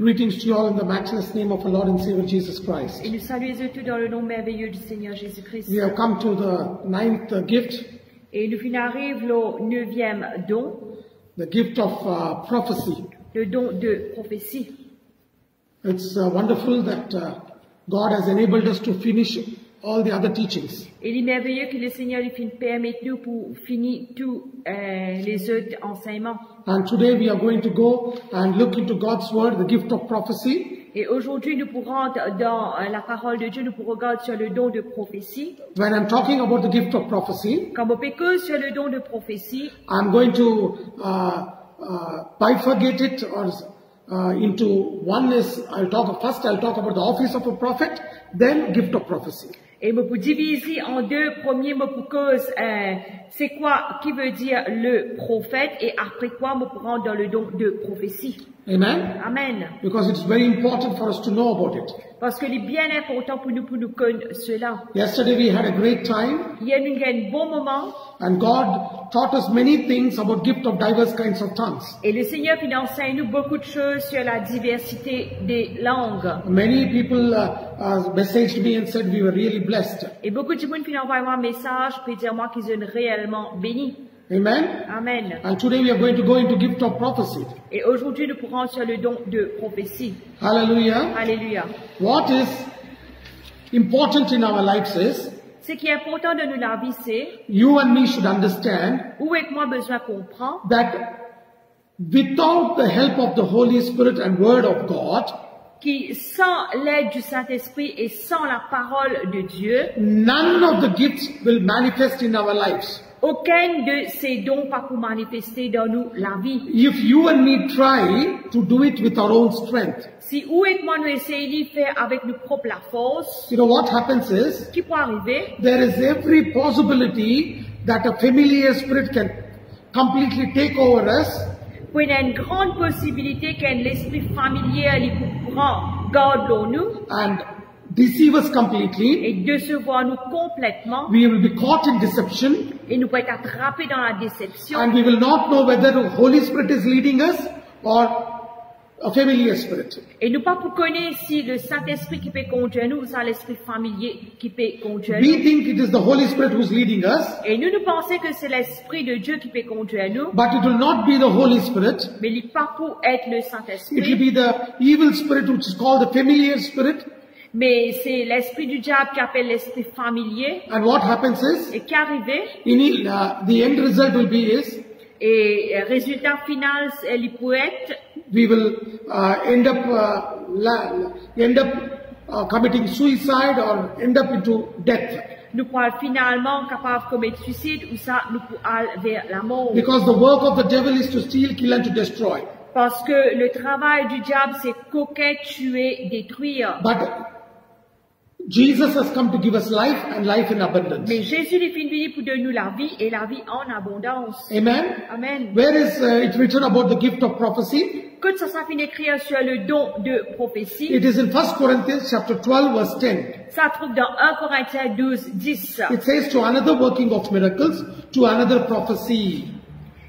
Greetings to you all in the matchless name of our Lord and Savior Jesus Christ. Et nous saluons tous dans le nom merveilleux du Seigneur Jésus-Christ. We have come to the ninth gift, Et nous arrivons au 9e don, the gift of prophecy. le don de prophétie. It's wonderful that God has enabled us to finish all the other teachings. Et il est merveilleux que le Seigneur lui permette nous pour finir tous les autres enseignements. And today we are going to go and look into God's word, the gift of prophecy. Et aujourd'hui, nous pourrons, dans la parole de Dieu, nous pourrons regarder sur le don de prophétie. When I'm talking about the gift of prophecy, Comme on peut que sur le don de prophétie, I'm going to bifurcate it into one is, I'll talk about the office of a prophet, then gift of prophecy. et je peux diviser en deux. Premier, je peux cause, c'est quoi, qui veut dire le prophète, et après quoi, je peux rentrer dans le don de prophétie. Amen? Amen. Because it's very important for us to know about it. Parce que c'est bien important pour nous connaître cela. Yesterday we had a great time, Hier, nous avons un bon moment, and God taught us many things about gift of diverse kinds of tongues. et le Seigneur nous enseigne nous beaucoup de choses sur la diversité des langues. Many people messaged me and said we were really blessed. Et beaucoup de gens qui envoient un message pour dire moi qu'ils sont réellement bénis. Amen? Amen. And today we are going to go into gift of prophecy. Et aujourd'hui, nous pourrons sur le don de prophétie. Hallelujah. Alléluia. What is important in our lives is, Ce qui est important de nous la vie, c'est, you and me should understand où est-ce que moi besoin comprendre that without the help of the Holy Spirit and Word of God, qui sans l'aide du Saint-Esprit et sans la parole de Dieu, none of the gifts will manifest in our lives. aucun de ces dons pas pour manifester dans nous la vie. If you and me try to do it with our own strength, Si où est-ce que moi nous essayons de faire avec nos propres la force, you know what happens is, qui peut arriver? there is every possibility that a familiar spirit can completely take over us, Il y a une grande possibilité qu'un esprit familier lui prend garde de nous and deceive us completely. et décevoir nous complètement, We will be caught in deception, et nous pouvons être attrapés dans la déception. and we will not know whether the Holy Spirit is leading us or a familiar spirit. Et nous pas pour connaître si le Saint-Esprit qui peut conduire nous ou c'est l'esprit familier qui peut conduire We nous. think it is the Holy Spirit who is leading us, Et nous pensons que c'est l'Esprit de Dieu qui peut conduire nous, but it will not be the Holy Spirit. mais il n'est pas pour être le It will Saint-Esprit, be the evil spirit which is called the familiar spirit. mais c'est l'Esprit du diable qui appelle l'Esprit familier, And what happens is, et qui arrive, the end result will be is, et résultat final, il peut être, we will end up committing suicide or end up into death, nous pourrons finalement capable de commettre suicide, ou ça, nous pourrons aller vers la mort. because the work of the devil is to steal, kill and to destroy. Parce que le travail du diable, c'est coquer, tuer, détruire. But Jesus has come to give us life and life in abundance. Mais Jésus est venu pour donner nous la vie et la vie en abondance. Amen. Amen. Where is it written about the gift of prophecy? Que ça finit écrit sur le don de prophétie, It is in 1 Corinthians chapter 12 verse 10. ça trouve dans 1 Corinthiens 12, 10. It says, to another working of miracles, to another prophecy.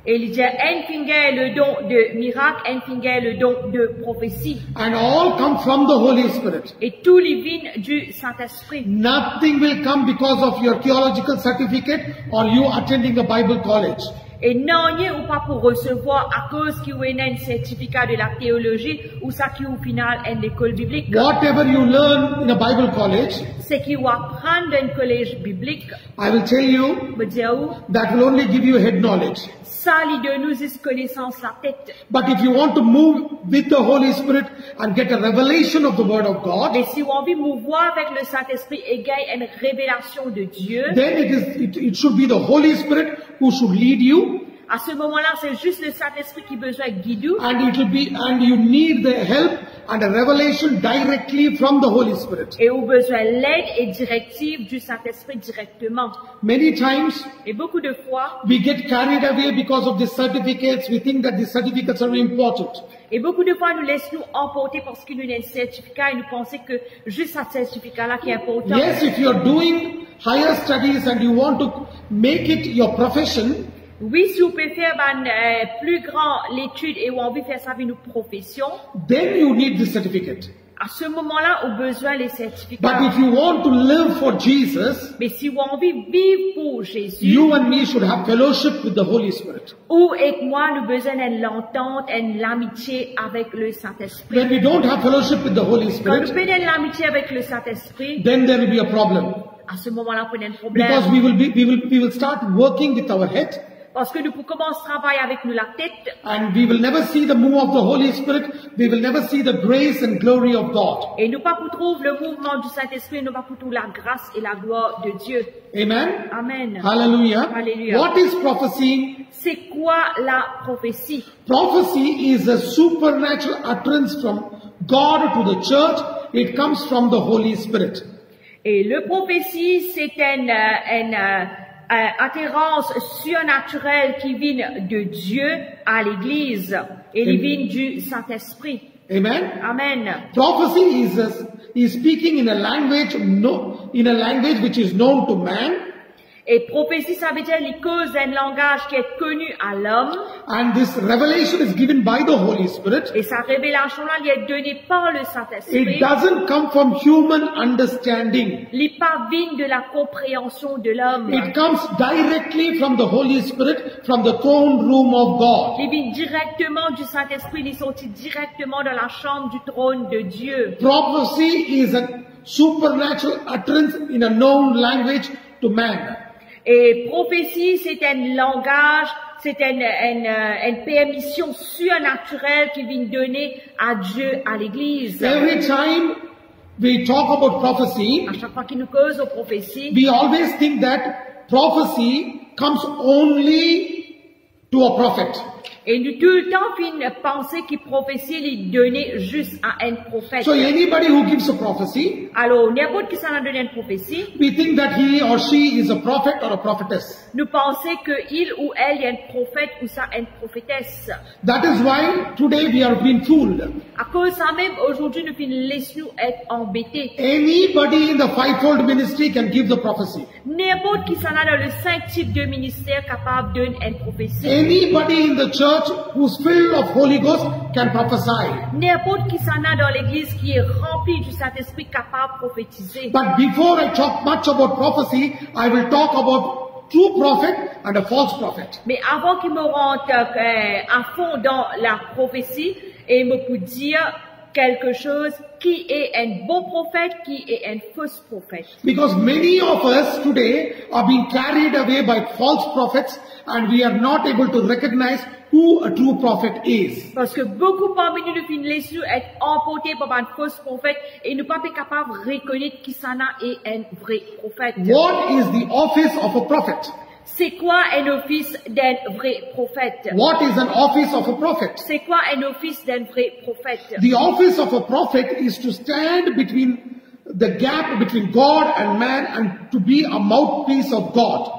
Et il dit, un finger le don de miracle, un finger le don de prophétie. And all come from the Holy Spirit. Et tout les vient du Saint-Esprit. Nothing will come because of your theological certificate or you attending a Bible college. Et non, il ou pas pour recevoir à cause qu'il y a un certificat de la théologie ou ça qui au final est une école biblique. Whatever you learn in a Bible college, C'est qu'il va apprendre dans un collège biblique, I will tell you, me dire où, that will only give you head knowledge. ça lui donne nous une connaissance la tête. But if you want to move with the Holy Spirit and get a revelation of the Word of God, Mais si on veut mouvoir avec le Saint-Esprit et gagner une révélation de Dieu, then it should be the Holy Spirit who should lead you, à ce moment-là, c'est juste le Saint-Esprit qui a besoin de guider. and you need the help and a revelation directly from the Holy Spirit. Et on a besoin l'aide et directive du Saint-Esprit directement. Many times Et beaucoup de fois, we get carried away because of these certificates. We think that these certificates are important. et beaucoup de fois, nous laissons nous emporter parce qu'il nous a un certificat et nous pensons que juste ce certificat-là qui est important. Yes, if you're doing higher studies and you want to make it your profession, Oui, si vous pouvez faire plus grand l'étude et vous envie de faire ça avec une profession, then you need this certificate. à ce moment-là, on a besoin des But certificats. if you want to live for Jesus, Mais si vous avez envie de vivre pour Jésus, you and me should have fellowship with the Holy Spirit. ou et moi, nous avons besoin de l'entente et de l'amitié avec le Saint-Esprit. When we don't have fellowship with the Holy Quand nous Spirit, prenons l'amitié avec le Saint-Esprit, then there will be a problem. à ce moment-là, on a un Because problème. we will start working with our head, Parce que nous commençons à travailler avec nous la tête, and we will never see the move of the Holy Spirit. We will never see the grace and glory of God. et nous pas pour trouver le mouvement du Saint-Esprit, nous pas pour trouver la grâce et la gloire de Dieu. Amen. Amen. Hallelujah. Hallelujah. What is prophecy? C'est quoi la prophétie? Prophecy is a supernatural utterance from God to the church. It comes from the Holy Spirit. Et le prophétie, c'est une attirance surnaturelle qui vient de Dieu à l'Église et qui vient du Saint-Esprit. Amen. Amen. Prophecy is speaking in a language which is known to man, Et prophétie, ça veut dire les causes d'un langage qui est connu à l'homme. and this revelation is given by the Holy Spirit. Et sa révélation-là, elle est donnée par le Saint-Esprit. It doesn't come from human understanding. Il n'est pas vient de la compréhension de l'homme. It comes directly from the Holy Spirit, from the throne room of God. Il vient directement du Saint-Esprit, il est sorti directement dans la chambre du trône de Dieu. Prophecy is a supernatural utterance in a known language to man. Et prophétie, c'est un langage, c'est une permission surnaturelle qui vient donner à Dieu, à l'Église. Every time we talk about prophecy, À chaque fois qu'il nous cause aux prophéties, we always think that prophecy comes only to a prophet. et nous tout le temps finissons penser que prophétie est donnée juste à un prophète. So anybody who gives a prophecy, Alors, n'importe qui s'en a donné une prophétie, we think that he or she is a prophet or a prophetess. nous pensons qu'il ou elle est un prophète ou ça une prophétesse. That is why today we are being fooled. À cause de ça même, aujourd'hui, nous laissons être embêtés. Anybody in the fivefold ministry can give the prophecy. N'importe qui s'en a dans le 5 types de ministère capable de donner une prophétie. Anybody in the church who's filled of Holy Ghost can prophesy. N'importe qui s'en a dans l'église qui est rempli du Saint-Esprit capable de prophétiser. But before I talk much about prophecy, I will talk about true prophet and a false prophet. Mais avant qu'il me rentre à fond dans la prophétie et me pour dire quelque chose qui est un bon prophète, qui est un faux prophète. Because many of us today are being carried away by false prophets, and we are not able to recognize who a true prophet is. Parce que beaucoup parmi nous nous laissons être emportés par un faux prophète et nous ne sommes pas capables de reconnaître qui s'en a est un vrai prophète. What is the office of a prophet? C'est quoi un office d'un vrai prophète? What is an office of a prophet? C'est quoi un office d'un vrai prophète? The office of a prophet is to stand between the gap between God and man and to be a mouthpiece of God.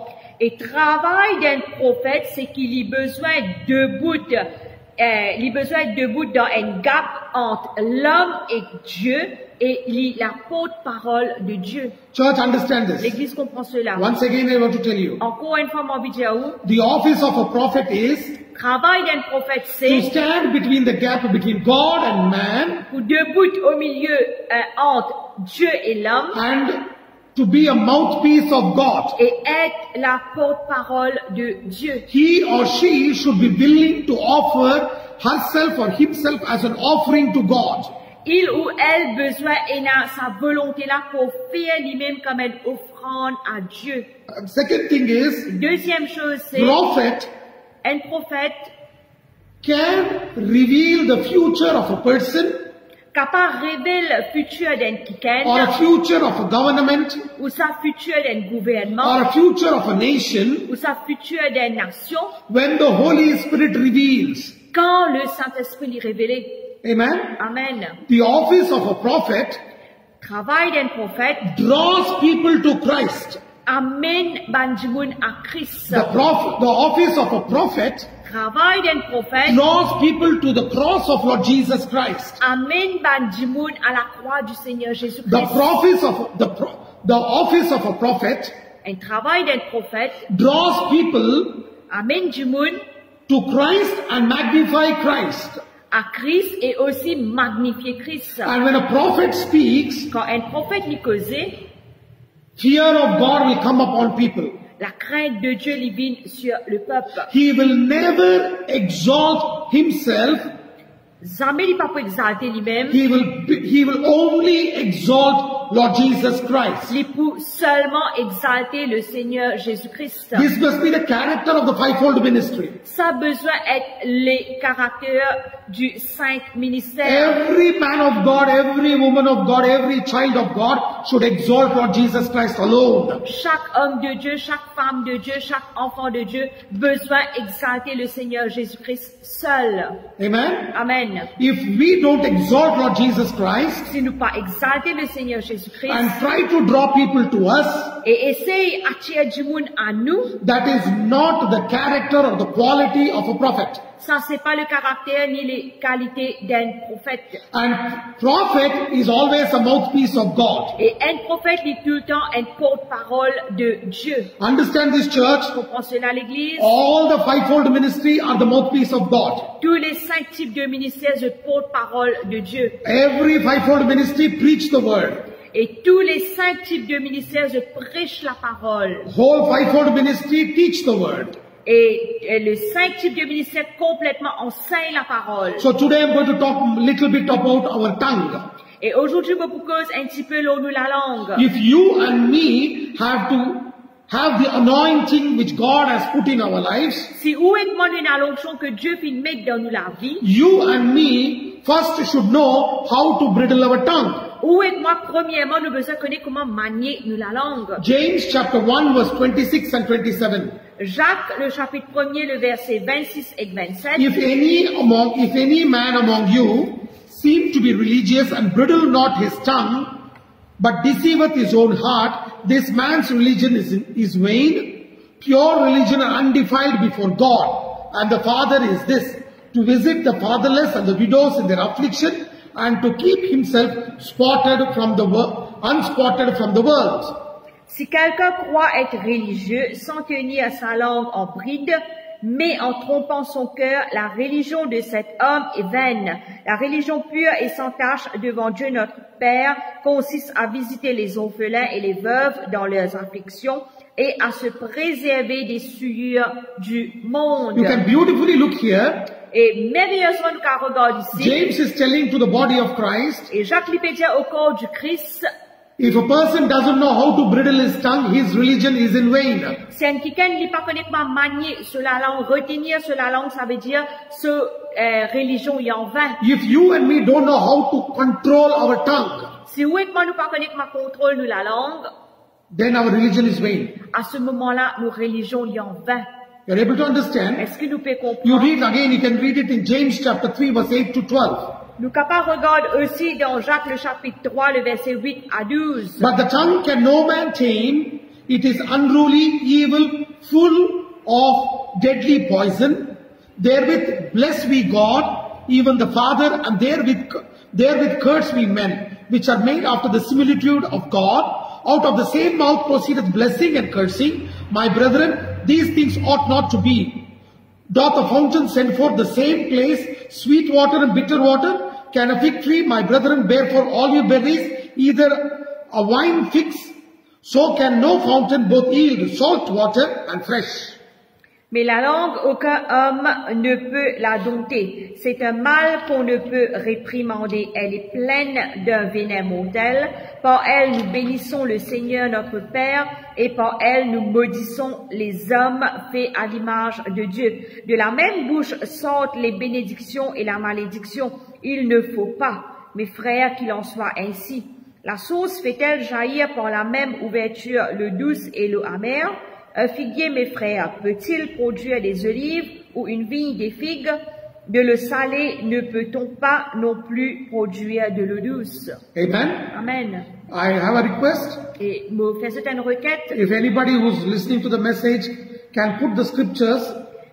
Et travail d'un prophète, c'est qu'il y a besoin debout, dans un gap entre l'homme et Dieu, et il y a la porte-parole de Dieu. Church, understand this. L'Église comprend cela. Once again, I want to tell you. Encore une fois, mon vidéo, The office of a prophet is travail d'un prophète, to c'est stand between the gap between God and man pour debout au milieu entre Dieu et l'homme, and to be a mouthpiece of God. et être la porte-parole de Dieu. He or she should be willing to offer herself or himself as an offering to God. Il ou elle besoin et a sa volonté là pour faire lui-même comme une offrande à Dieu. Second thing is, Deuxième chose, c'est prophet un prophète can reveal the future of a person capable de révéler le futur d'un or quelqu'un a future of a government ou sa futur d'un or gouvernement a future of a nation ou sa futur d'une nation when the Holy Spirit reveals. quand le Saint-Esprit l'y révélé. Amen. Amen. The office of a prophet Travail d'un prophète draws people to Christ. amène Banjimoun à Christ. The office of a prophet Travail d'un prophète draws people to the cross of Lord Jesus Christ. amène Banjimoun à la croix du Seigneur The Jésus-Christ. office of a prophet Un travail d'un prophète draws people amène du monde to Christ and magnify Christ. à Christ et aussi magnifier Christ. And when a prophet speaks, Quand un prophète lui causait, fear of God will come upon people. la crainte de Dieu lui vient sur le peuple. He will never exalt himself. Jamais il n'est pas pour exalter lui-même, He will only exalt Lord Jesus Christ. il pour seulement exalter le Seigneur Jésus-Christ. This must be the character of the fivefold ministry. Ça a besoin d'être les caractères du 5 ministères. Every man of God, every woman of God, every child of God should exalt Lord Jesus Christ alone. Chaque homme de Dieu, chaque femme de Dieu, chaque enfant de Dieu besoin exalter le Seigneur Jésus-Christ seul. Amen. Amen. If we don't exalt Lord Jesus Christ Si nous pas exalter le Seigneur Jésus-Christ and try to draw people to us, et essayer d'attirer du monde à nous, that is not the character or the quality of a prophet. ça c'est pas le caractère ni les qualités d'un prophète. And prophet is always a mouthpiece of God. Et un prophète est tout le temps un porte-parole de Dieu. Understand this, church? Comprends cela l'église? All the fivefold ministry are the mouthpiece of God. Tous les 5 types de ministères de porte-parole de Dieu. Every fivefold ministry preach the word. Et tous les 5 types de ministères prêchent la parole. Whole fivefold ministry teach the word. Et les 5 types de ministères complètement enseignent la parole. So today I'm going to talk a little bit about our tongue. Et aujourd'hui, je me propose un petit peu l'eau la langue. If you and me have to have the anointing which God has put in our lives, Si où est moi une l'onction que Dieu fait mettre dans nous la vie, you and me first should know how to bridle our tongue. où est moi premièrement nous besoin connaître comment manier nous la langue. James chapter 1 verse 26 and 27. Jacques, le chapitre 1er, le verset 26 et 27. If any man among you seem to be religious and bridle not his tongue, but deceiveth his own heart, this man's religion is vain. Pure religion and undefiled before God. And the Father is this, to visit the fatherless and the widows in their affliction, and to keep himself unspotted from the world. Si quelqu'un croit être religieux sans tenir sa langue en bride, mais en trompant son cœur, la religion de cet homme est vaine. La religion pure et sans tache devant Dieu notre Père consiste à visiter les orphelins et les veuves dans leurs afflictions et à se préserver des souillures du monde. You can beautifully look here. Et merveilleusement, nous regardons ici. James is telling to the body of Christ, Et Jacques lui peut dire au corps du Christ, if a person doesn't know how to bridle his tongue, his religion is in vain. si un quelqu'un n'est pas connaît comment manier sur la langue, retenir sur la langue, ça veut dire religion est en vain. If you and me don't know how to control our tongue, Si oui, moi nous pas connaît comment contrôle nous la langue, then our religion is vain. à ce moment-là, nos religions y en vain. You're able to understand? Est-ce que nous pouvons You comprendre? read again, you can read it in James chapter 3 verse 8 to 12. Nous capables regarder aussi dans Jacques le chapitre 3, le verset 8 à 12. But the tongue can no man tame. It is unruly, evil, full of deadly poison. Therewith bless we God, even the Father, and therewith curse we men, which are made after the similitude of God. Out of the same mouth proceedeth blessing and cursing. My brethren, these things ought not to be. Doth a fountain send forth the same place, sweet water and bitter water? Can a fig tree, my brethren, bear for all your berries, either a wine figs? So can no fountain both yield salt water and fresh. Mais la langue, aucun homme ne peut la dompter. C'est un mal qu'on ne peut réprimander. Elle est pleine d'un venin mortel. Par elle, nous bénissons le Seigneur notre Père, et par elle, nous maudissons les hommes faits à l'image de Dieu. De la même bouche sortent les bénédictions et la malédiction. Il ne faut pas, mes frères, qu'il en soit ainsi. La source fait-elle jaillir par la même ouverture l'eau douce et l'eau amère? Un figuier, mes frères, peut-il produire des olives ou une vigne des figues? De l'eau salée ne peut-on pas non plus produire de l'eau douce? Amen. Amen. I have a request. Et me faisait une requête. If anybody who's listening to the message can put the scriptures,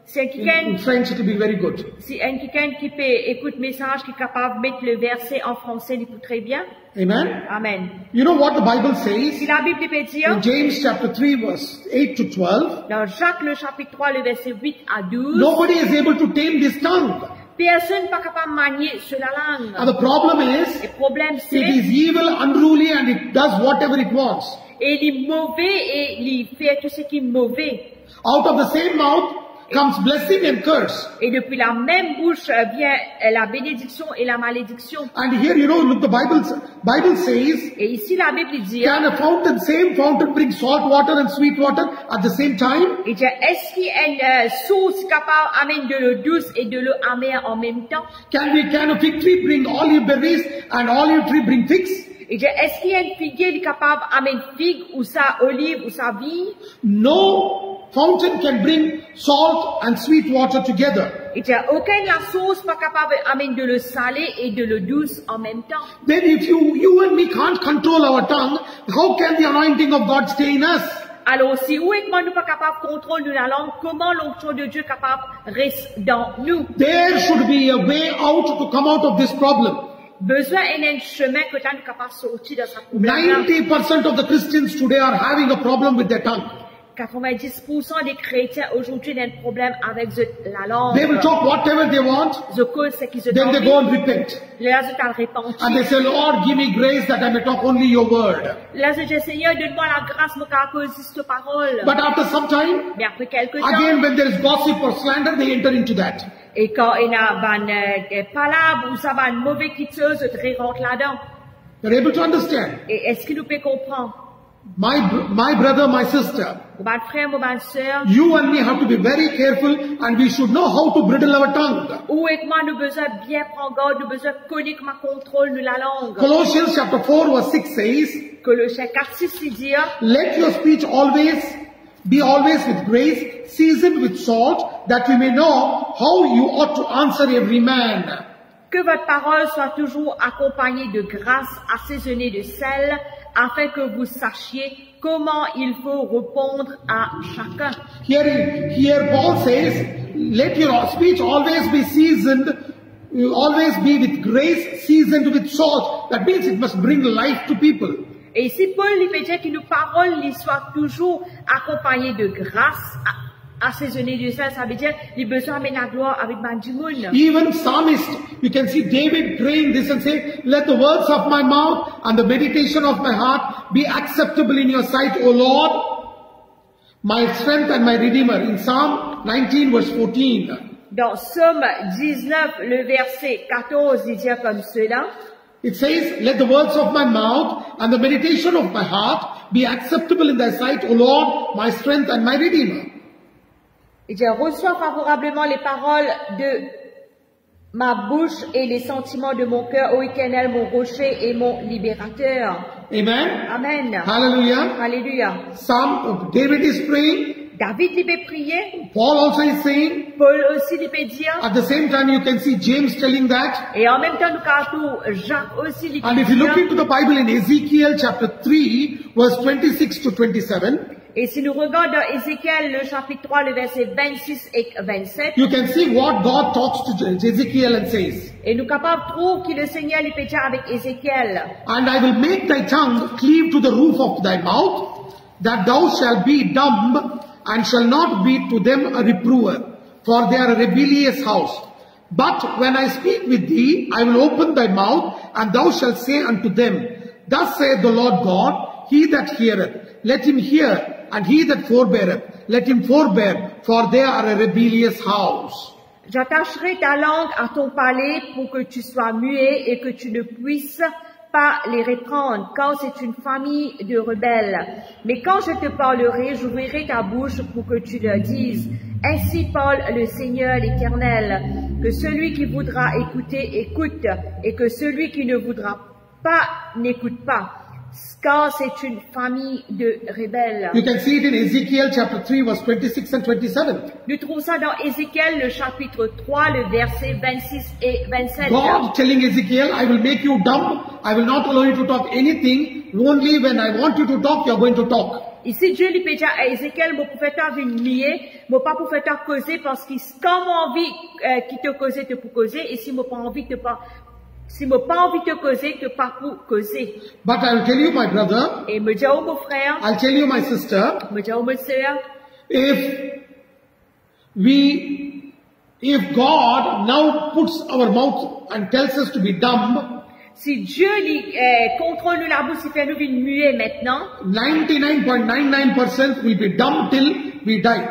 Si un quelqu'un In French, it will be very good. si un quelqu'un qui peut écoute message, qui est capable de mettre le verset en français, il écoute très bien. Amen. Amen. You know what the Bible Si says la Bible peut dire, in James chapter 3 verse 8 to 12, dans Jacques le chapitre 3, le verset 8 à 12, nobody is able to tame this tongue. personne n'est pas capable de manier sur la langue. And the problem is, Le problème it c'est, is evil, unruly, and it does whatever it wants. il est mauvais et il fait tout ce qui est mauvais. Out of the same mouth comes blessing and curse. Et depuis la même bouche vient la bénédiction et la malédiction. And here, you know, look, the Bible says, Et ici la Bible dit, can a fountain, same fountain, bring salt water and sweet water at the same time? il dit, est-ce qu'il y a une source capable d'amener de l'eau douce et de l'eau amère en même temps? Can a fig tree bring olive berries and olive tree bring figs? Il dit, est-ce qu'il y a une figuier capable d'amener figue ou sa olive ou sa vigne? No fountain can bring salt and sweet water together. Il dit, aucune la source pas capable d'amener de l'eau salée et de l'eau douce en même temps. Then if you and me can't control our tongue, how can the anointing of God stay in us? Alors, si où est que nous pas capable de contrôler la langue, comment l'onction de Dieu est capable de rester dans nous? There should be a way out to come out of this problem. Besoin d'un chemin que tu es capable de sortir de ce problème. 90% of the Christians today are having a problem with their tongue. 90% des chrétiens aujourd'hui ont un problème avec la langue. They will talk whatever they want, Je cause ce qui se then they go and repent. Là, je t'en répandu. And they say, Lord, give me grace that I may talk only your word. Là, je dis, Seigneur, donne-moi la grâce pour qu'elle cause cette parole. But after some time, Mais après quelques temps, again when there is gossip or slander, they enter into that. et quand il y a une palabre ou ça va une mauvaise quitteuse, tu rentres là-dedans. You're able to understand. Et est-ce que nous pouvons comprendre? My brother, my sister, Mon frère, ma soeur, you and me have to be very careful and we should know how to bridle our tongue. où est que moi, nous besoin bien prendre garde, nous besoin connaître ma contrôle de la langue. Colossians chapter 4 verse 6 says, Colossiens 4:6 dit, let your speech be always with grace, seasoned with salt, that you may know how you ought to answer every man. que votre parole soit toujours accompagnée de grâce, assaisonnée de sel, afin que vous sachiez comment il faut répondre à chacun. Here Paul says, let your speech always be seasoned, always be with grace, seasoned with salt. That means it must bring life to people. Et ici, Paul, il veut dire que nos paroles soient toujours accompagnées de grâce, assaisonnées de sel. Ça veut dire qu'il a besoin de la gloire avec Bandimoun. Even psalmist, you can see David praying this and say, let the words of my mouth and the meditation of my heart be acceptable in your sight, O Lord, my strength and my redeemer. In Psalm 19 verse 14. Dans Somme 19, le verset 14, il dit comme cela. It says, let the words of my mouth and the meditation of my heart be acceptable in thy sight, O Lord, my strength and my redeemer. Il dit, reçois favorablement les paroles de ma bouche et les sentiments de mon cœur, ô Éternel, mon rocher et mon libérateur. Amen. Amen. Hallelujah. Alléluia. David is praying. David lui peut prier. Paul also is saying. Paul aussi lui peut dire. At the same time, you can see James telling that. Et en même temps, nous avons Jacques aussi lui peut dire. And if you look into the Bible in Ezekiel chapter 3, verse 26 to 27. Et si nous regardons Ézéchiel, le chapitre 3, le verset 26 et 27. You can see what God talks to Ezekiel and says. Et nous capables de trouver que le Seigneur lui peut dire avec Ézéchiel. And I will make thy tongue cleave to the roof of thy mouth, that thou shalt be dumb, and shall not be to them a reprover, for they are a rebellious house. But when I speak with thee, I will open thy mouth, and thou shalt say unto them, thus saith the Lord God, he that heareth, let him hear, and he that forbeareth, let him forbear, for they are a rebellious house. J'attacherai ta langue à ton palais pour que tu sois muet et que tu ne puisses pas les reprendre, car c'est une famille de rebelles. Mais quand je te parlerai, j'ouvrirai ta bouche pour que tu leur dises. Ainsi parle le Seigneur l'Éternel, que celui qui voudra écouter, écoute, et que celui qui ne voudra pas, n'écoute pas. Car c'est une famille de rebelles. You can see it in Ezekiel chapter 3 verse 26 and 27. Nous trouvons ça dans Ézéchiel, le chapitre 3, le verset 26 et 27. God telling Ezekiel, I will make you dumb. I will not allow you to talk anything. Only when I want you to talk, you are going to talk. Ici, Dieu lui dit à Ézéchiel, mon prophète a vu nier, mon pas prophète a causé parce qu'il, comme envie, qui te causait, te pour causer, et si mon pas envie, te pas, si mon pas envie te causer, te pas pour causer. But I'll tell you, my brother, Et me dit, oh, mon frère, I'll tell you, my sister, me dit, oh, ma sœur, if God now puts our mouth and tells us to be dumb, si Dieu contrôle nous la bouche, il fait nous une muet maintenant, 99.99% will be dumb till we die.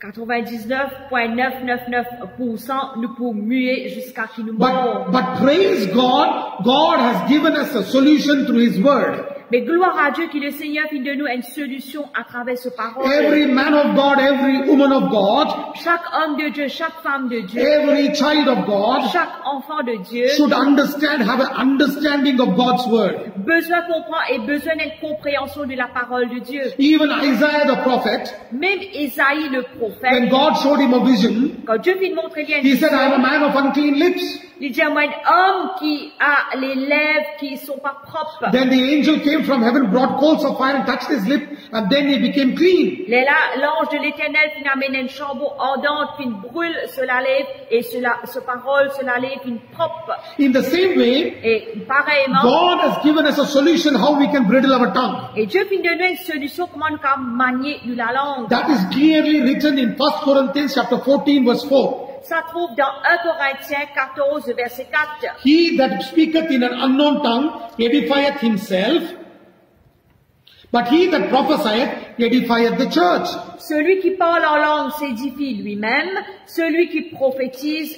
99.999% nous pour muer jusqu'à ce nous mourons. But praise God, God has given us a solution through His word. Mais gloire à Dieu qui le Seigneur fait de nous une solution à travers ce parole. Every man of God, every woman of God, Chaque homme de Dieu, chaque femme de Dieu, every child of God chaque enfant de Dieu, should understand, have an understanding of God's word. besoin comprendre et besoin d'une compréhension de la parole de Dieu. Even Isaiah the prophet, Même Isaïe le when prophète, God showed him a vision, quand Dieu vient montrer lui une he said, I am a vision, man of unclean lips. il dit à moi, un homme qui a les lèvres qui sont pas propres. Then the angel came from heaven, brought coals of fire and touched his lip, and then he became clean. Là, l'ange de l'Éternel finit amène un charbon ardent, puis brûle sur la lèvre, et sur parole, sur la lèvre, une propre. In the same way, Et pareillement, God has given us a solution how we can bridle our tongue. et Dieu finit de nous une solution comment nous pouvons manier la langue. That is clearly written in 1 Corinthians chapter 14 verse 4. Ça trouve dans 1 Corinthiens 14, verset 4. He that speaketh in an unknown tongue edifieth himself, but he that prophesieth edifieth the church. Celui qui parle en langue s'édifie lui-même, celui qui prophétise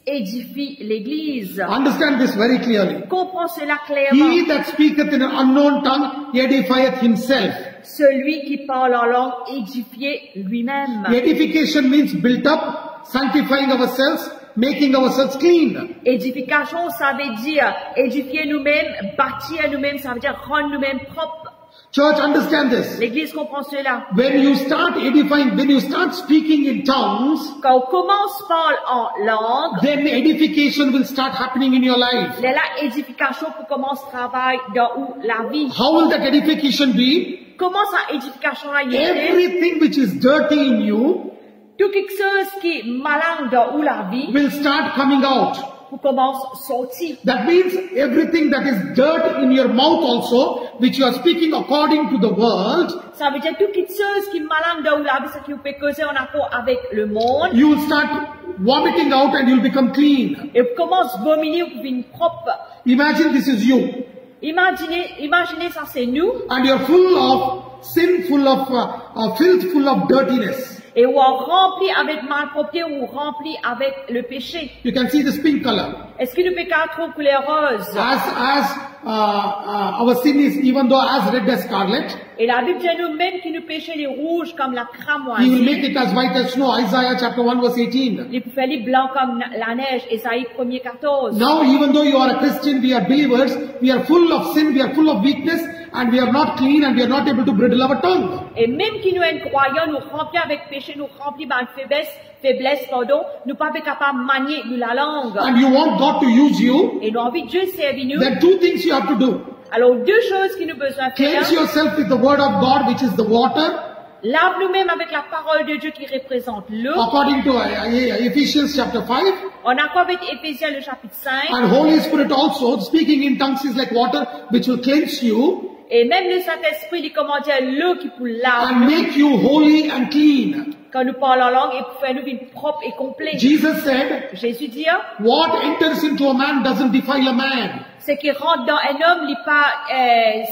édifie l'Église. Understand this very clearly. Comprends cela clairement. He that speaketh in an unknown tongue edifieth himself. Celui qui parle en langue édifié lui-même. Edification means built up, sanctifying ourselves, making ourselves clean. Édification, ça veut dire édifier nous-mêmes, bâtir nous-mêmes, ça veut dire rendre nous-mêmes propres. Church, understand this. L'Église comprend cela. When you start edifying, when you start speaking in tongues, Quand on commence par en langue, then edification will start happening in your life. là, édification pour commencer travail dans où la vie. How will that edification be? Comment ça édification a été? Everything which is dirty in you Tout quelque chose qui est malin dans où la vie, will start coming out. pour commence sortir. That means everything that is dirt in your mouth also, which you are speaking according to the world, Ça veut dire tout quelque chose qui est malin dans où la vie, ce qui vous peut causer en accord avec le monde. you will start vomiting out and you will become clean. Et vous commence à vomir pour une propre. Imagine this is you. Imaginez ça c'est nous. And you're full of sin, full of filth, full of dirtiness. Et on remplit avec malpropreté ou remplit avec le péché. You can see this pink color. Est-ce que nous pouvons trouver couleur rose? As our sin is even though as red as scarlet, Et la Bible dit nous même qui nous péchons les rouges comme la He will cramoisie. make it as white as snow. Isaiah chapter 1 verse 18. Les poufelles les blancs comme la neige. Ésaïe 1er 14. Now even though you are a Christian, we are believers, we are full of sin, we are full of weakness, and we are not clean and we are not able to bridle our tongue. Et même qui nous sommes croyants, nous remplis avec péché, nous remplis par faiblesse, pardon, nous pas capables de manier la langue. And you want God to use you, Et nous avons envie de Dieu servir nous. then two things you have to do. Alors deux choses qui nous besoin de faire. Cleanse yourself with the word of God, which is the water, Lave nous-mêmes avec la parole de Dieu qui représente l'eau. according to Ephesians chapter 5. En accord avec Éphésiens le chapitre 5. And Holy Spirit also, speaking in tongues is like water, which will cleanse you Et même le Saint-Esprit, il commande l'eau qui pour laver and make you holy and clean. quand nous parlons en langue et pour faire nous une propre et complète. Jesus said, Jésus dit, what enters into a man doesn't defile a man. ce qui rentre dans un homme, il pas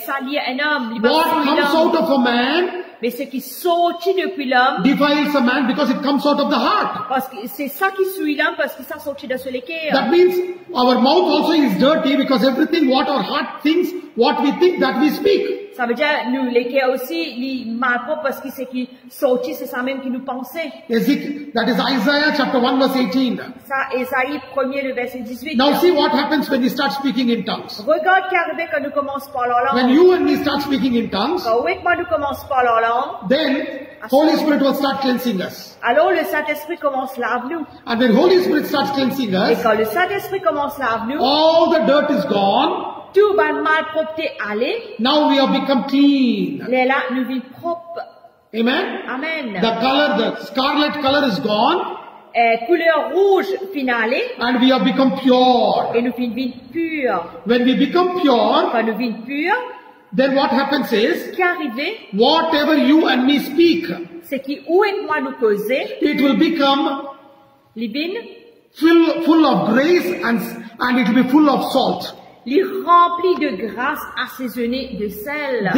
salir un homme, il pas What souiller comes l'homme. out of a man Mais ce qui sortit depuis l'homme, defiles a man because it comes out of the heart. parce que c'est ça qui souille l'homme, parce que ça sortit de ce l'équerre. That means our mouth also is dirty because everything what our heart thinks, what we think, that we speak. Ça veut dire, nous, l'équerre aussi, il mal propre parce que ce qui sortit, c'est ça même qui nous pensait. That is Isaiah chapter 1 verse 18. Ça, Ésaïe 1er, le verset 18. Now see what happens when you start speaking in tongues. Regarde qui arrive quand nous commençons par la When langue. you and me start speaking in tongues, Quand oui, moi, nous commençons par la langue, then Holy Spirit will start cleansing us. alors le Saint-Esprit commence à laver nous. And when Holy Spirit starts cleansing Et us, quand le Saint-Esprit commence à laver nous, all the dirt is gone. tout ban malpropreté aller, now we have become clean. les là nous vîmes propres. Amen. Amen. The scarlet color is gone Couleur rouge finale, and we have become pure. et nous vîmes purs. When we become pure, Quand nous vîmes purs, then what happens is, ce qui est arrivé, whatever you and me speak, c'est qui où et moi nous causer, it will become les vînes, full of grace and it will be full of salt. les remplis de grâce assaisonnée de sel.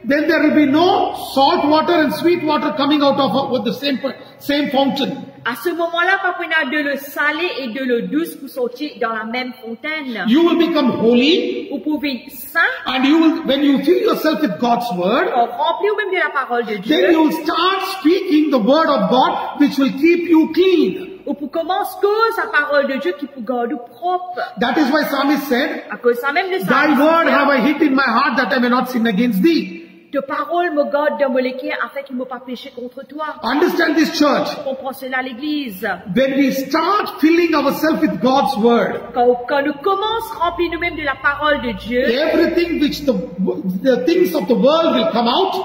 Then there will be no salt water and sweet water coming out of with the same fountain. À ce moment-là, papa, on a de l'eau salée et de l'eau douce pour sortir dans la même fontaine. You will become holy, Vous pouvez être saint, and when you fill yourself with God's word, remplir même de la parole de then Dieu. you will start speaking the word of God, which will keep you clean. Ou pour commencer cause la parole de Dieu qui pour garder propre. That is why Psalmist said, À cause ça même de ça. "Thy word have I hid in my heart that I may not sin against thee." Ta parole me garde dans mon cœur afin qu'il ne m'ait pas péché contre toi. Understand this, church. Comprends cela l'église. When we start filling ourselves with God's word, Quand nous commençons à remplir nous-mêmes de la parole de Dieu, everything which the things of the world will come out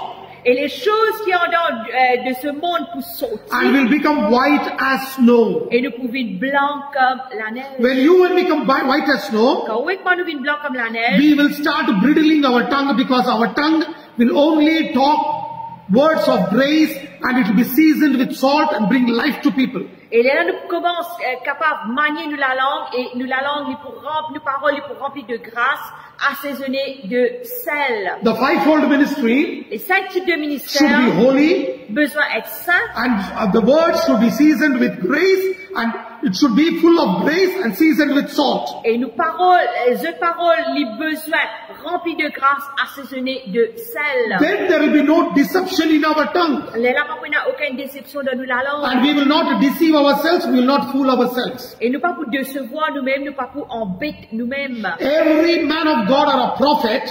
et les choses qui en dehors de ce monde pour sortir, and will become white as snow. et nous pouvons être blancs comme la neige. When you and me become white as snow, Quand oui, nous sommes blancs comme la neige, we will start bridling our tongue, because our tongue will only talk words of grace, and it will be seasoned with salt and bring life to people. et là nous commençons capables de manier nous la langue, et nous la langue pour remplir, nos paroles pour remplir de grâce, assaisonnées de sel. The fivefold ministry Les 5 types de should ministères be holy, besoin d'être saints, and the word should be seasoned with grace, and it should be full of grace and seasoned with salt. et nos paroles, les paroles, les besoins remplis de grâce, assaisonnées de sel. Then there will be no deception in our tongue, Les là, on n'a aucune déception dans nous la langue. and we will not deceive ourselves, we will not fool ourselves. Et nous pas pour décevoir nous-mêmes, nous pas pour embêter nous-mêmes. Every man of God or a prophet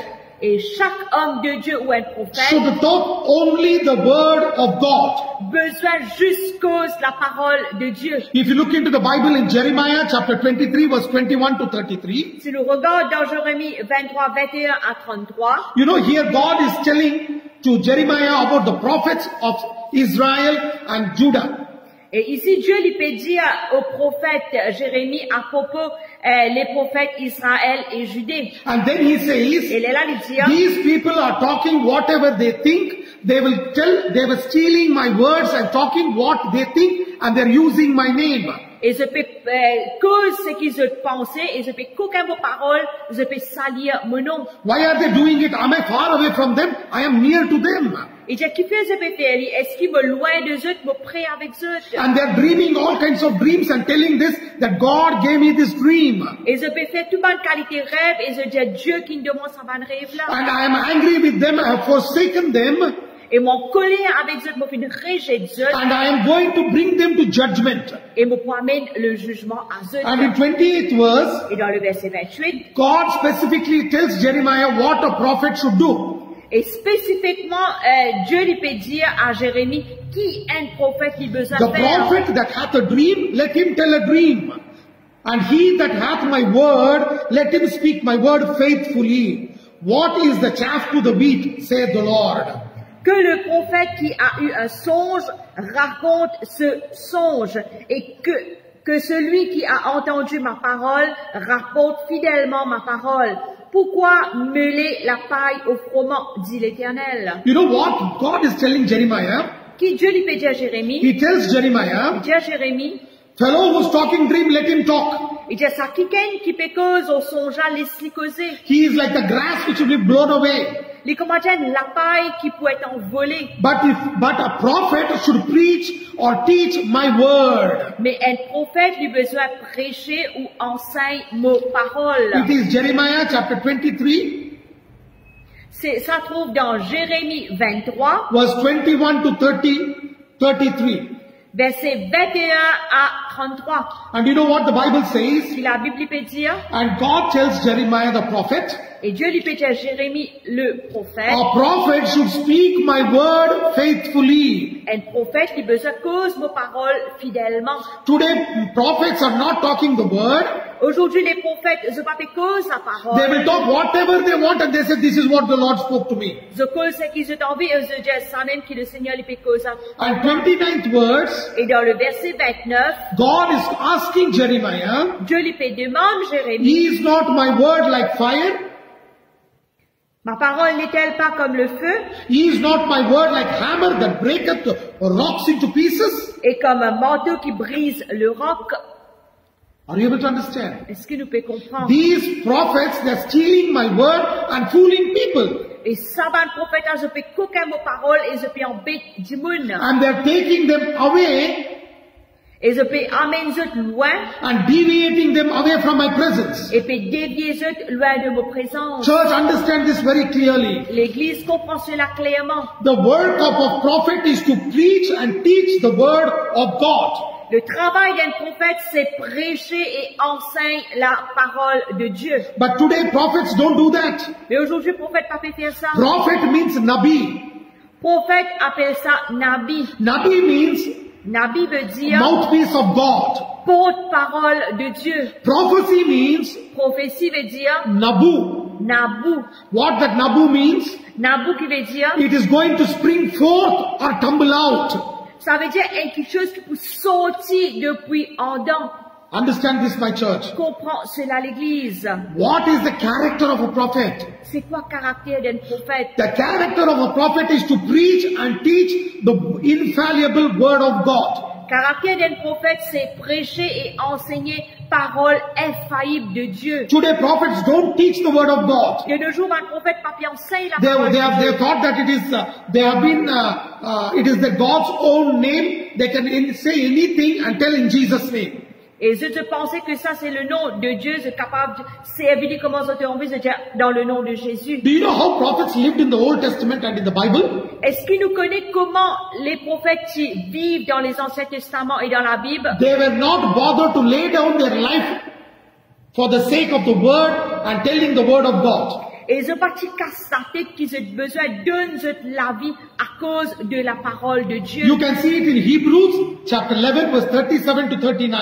Et chaque homme de Dieu ou un prophète should talk only the word of God. besoin juste cause la parole de Dieu. If you look into the Bible in Jeremiah chapter 23 verse 21 to 33, Si nous regardons dans Jérémie 23, 21 à 33, you know, here God is telling to Jeremiah about the prophets of Israel and Judah. et ici Dieu lui peut dire au prophète Jérémie à propos les prophètes Israël et Judée. And then he says, Et là, il dit, these people are talking whatever they think. They were stealing my words and talking what they think, and they're using my name. et je peux cause ce qu'ils ont pensé, et je peux qu'aucun mot parole, je peux salir mon nom. Why are they doing it? Am I far away from them? I am near to them. Et j'ai qui fait je peux faire, est-ce qu'il me loin de eux, me près avec eux? And they're dreaming all kinds of dreams and telling this, that God gave me this dream. Et je peux faire toute bonne qualité rêve, et je dis Dieu qui me demande sa bonne rêve là. And I am angry with them. I have forsaken them. Et mon colère avec eux, me fait une rejet And I am going to bring them to judgment. et me promène le jugement à eux. And in 28th verse, Et dans le verset 28, God specifically tells Jeremiah what a prophet should do. et spécifiquement, Dieu lui peut dire à Jérémie qui un prophète il besoin The faire. prophet that hath a dream, let him tell a dream. And he that hath my word, let him speak my word faithfully. What is the chaff to the wheat, saith the Lord. Que le prophète qui a eu un songe raconte ce songe, et que celui qui a entendu ma parole rapporte fidèlement ma parole. Pourquoi mêler la paille au froment, dit l'Éternel. You know what God is telling Jeremiah? Qui Dieu lui peut dire à Jérémie, He tells Jeremiah, dit à Jérémie, fellow who's talking dream, let him talk. il dit à ça, quelqu'un qui peut cause au songe, laisse-lui causer. He is like the grass which will be blown away. Les commentaires, la paille qui peut être envolée. But a prophet should preach or teach my word. Mais un prophète lui besoin prêcher ou enseigner mes paroles. It is Jeremiah chapter 23. Ça trouve dans Jérémie 23, Verse 21 to 33. versets 21 à 33. And you know what the Bible says? Si la Bible peut dire, And God tells Jeremiah the prophet, et Dieu lui peut dire à Jérémie le prophète, a prophet should speak my word faithfully. un prophète lui besoin cause mes paroles fidèlement. Today, prophets are not talking the word. Aujourd'hui, les prophètes, ze pas fait cause sa They parole. will talk whatever they want and they say, this is what the Lord spoke to me. Ze cause ce qu'ils ont envie et ze disent ça même que le Seigneur lui fait cause. And 29th verse, Et dans le verset 29, God is asking Jeremiah, Dieu lui fait demande, Jérémie, is not my word like fire? ma parole n'est-elle pas comme le feu Is not my word like hammer that breaketh rocks into pieces? et comme un manteau qui brise le roc? Are you able to understand? Est-ce que nous pouvons comprendre? These prophets, they're stealing my word and fooling people. Et ça va le prophète, je peux qu'aucun mot parole et je peux embêter du monde. And they're taking them away Et je peux amener eux loin and deviating them away from my presence. et peux dévier eux loin de ma présence. Church, understand this very clearly. L'Église comprend cela clairement. The work of a prophet is to preach and teach the word of God. Le travail d'un prophète, c'est prêcher et enseigner la parole de Dieu. But today prophets don't do that. Mais aujourd'hui, prophète pas fait faire ça. Prophet means Nabi. Prophète appelle ça Nabi. Nabi means Nabi veut dire mouthpiece of God. porte-parole de Dieu. Prophecy means Prophétie veut dire Nabu. Nabu. What that Nabu means? Nabu qui veut dire, It is going to spring forth or tumble out. ça veut dire quelque chose qui peut sortir depuis en dedans. Understand this, my church. Comprends cela l'Église. What is the character of a prophet? C'est quoi le caractère d'un prophète? The character of a prophet is to preach and teach the infallible word of God. Caractère d'un prophète, c'est prêcher et enseigner parole infaillible de Dieu. Today prophets don't teach the word of God. De nos jours, un prophète pas enseigne la They parole de have Dieu. thought that it is it is the God's own name. They can say anything and tell in Jesus' name. Et je pensais que ça c'est le nom de Dieu, c'est capable de servir comment ça te envie de dire dans le nom de Jésus. Do you know how prophets lived in the Old Testament and in the Bible? Est-ce qu'il nous connaît comment les prophètes vivent dans les Anciens Testaments et dans la Bible? They were not bothered to lay down their life for the sake of the word and telling the word of God. Et ils ont pas cassé la tête qu'ils ont besoin de donner la vie à cause de la parole de Dieu. You can see it in Hebrews chapter 11 verse 37 to 39.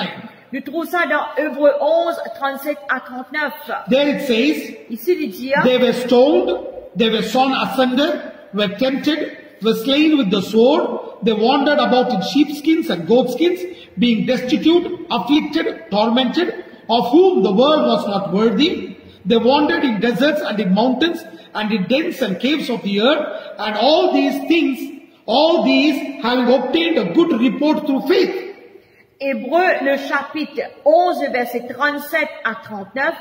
Nous trouvons ça dans Hébreux 11, 37 à 39. There it says, Ici, il dit, they were stoned, they were sawn asunder, were tempted, were slain with the sword, they wandered about in sheepskins and goatskins, being destitute, afflicted, tormented, of whom the world was not worthy. They wandered in deserts and in mountains, and in dens and caves of the earth, and all these things, all these having obtained a good report through faith. Hébreux, le chapitre 11, verset 37 à 39,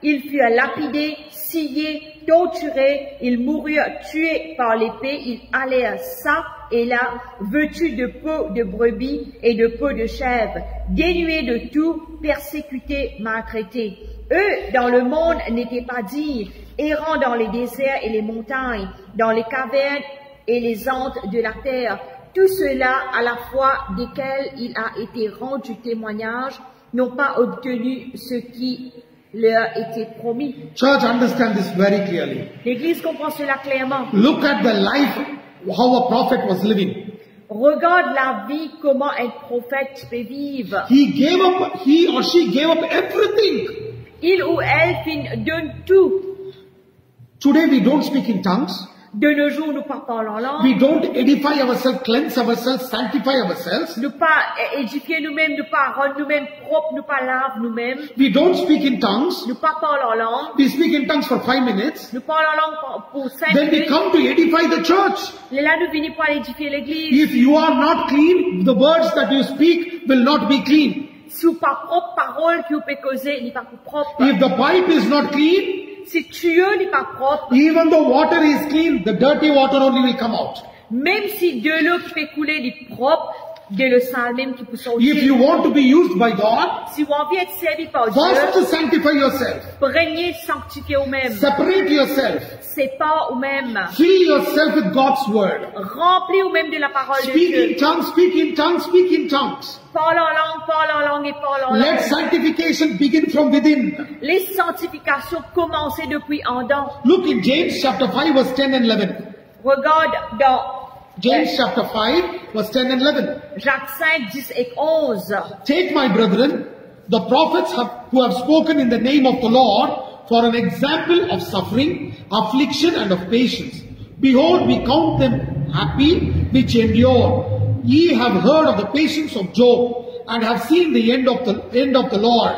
ils furent lapidés, sciés, torturés, ils moururent tués par l'épée, ils allèrent ça et là, vêtus de peau de brebis et de peau de chèvre, dénués de tout, persécutés, maltraités. Eux, dans le monde, n'étaient pas dignes, errant dans les déserts et les montagnes, dans les cavernes et les antres de la terre. Tout cela, à la fois desquels il a été rendu témoignage, n'ont pas obtenu ce qui leur était promis. Church, understand this very clearly. L'Église comprend cela clairement. Look at the life, how a prophet was living. Regarde la vie, comment un prophète peut vivre. He or she gave up everything. Il ou elle donne tout. Today we don't speak in tongues. De nos jours, nous pas parlons en langue. We don't edify ourselves, cleanse ourselves, sanctify ourselves. Nous pas édifier nous-mêmes, nous pas rendre nous-mêmes propres, nous pas laver nous-mêmes. We don't speak in tongues. Nous pas parlons en langue. We speak in tongues for 5 minutes. Nous parlons en langue pour 5 Then we minutes. come to edify the church. Et là, nous venons pour édifier l'église. If you are not clean, the words that you speak will not be clean. Si vous pas propre parole que vous pouvez causer, n'est pas propre. If the pipe is not clean, Si tuyau n'est pas propre, even though water is clean, the dirty water only will come out. même si de l'eau qui fait couler n'est propre, de le sale même qui peut sortir. If you want to be used by God, Si vous avez envie d'être servi par Dieu, first sanctify yourself. prenez sanctifier vous-même. Separate yourself. Sépare vous-même. Fill yourself with God's word. Remplis vous-même de la parole de Speak Dieu. in tongues, speak in tongues, speak in tongues. Parle en langue et parle en Let langue. sanctification begin from within. Les sanctifications commencent depuis en dedans. Look in James chapter 5 verse 10 and 11. Regarde dans James chapter 5 verse 10 and 11. Jacques 5, 10 et 11. Take my brethren, the prophets who have spoken in the name of the Lord for an example of suffering, affliction and of patience. Behold, we count them happy which endure. Ye have heard of the patience of Job and have seen the end of the Lord,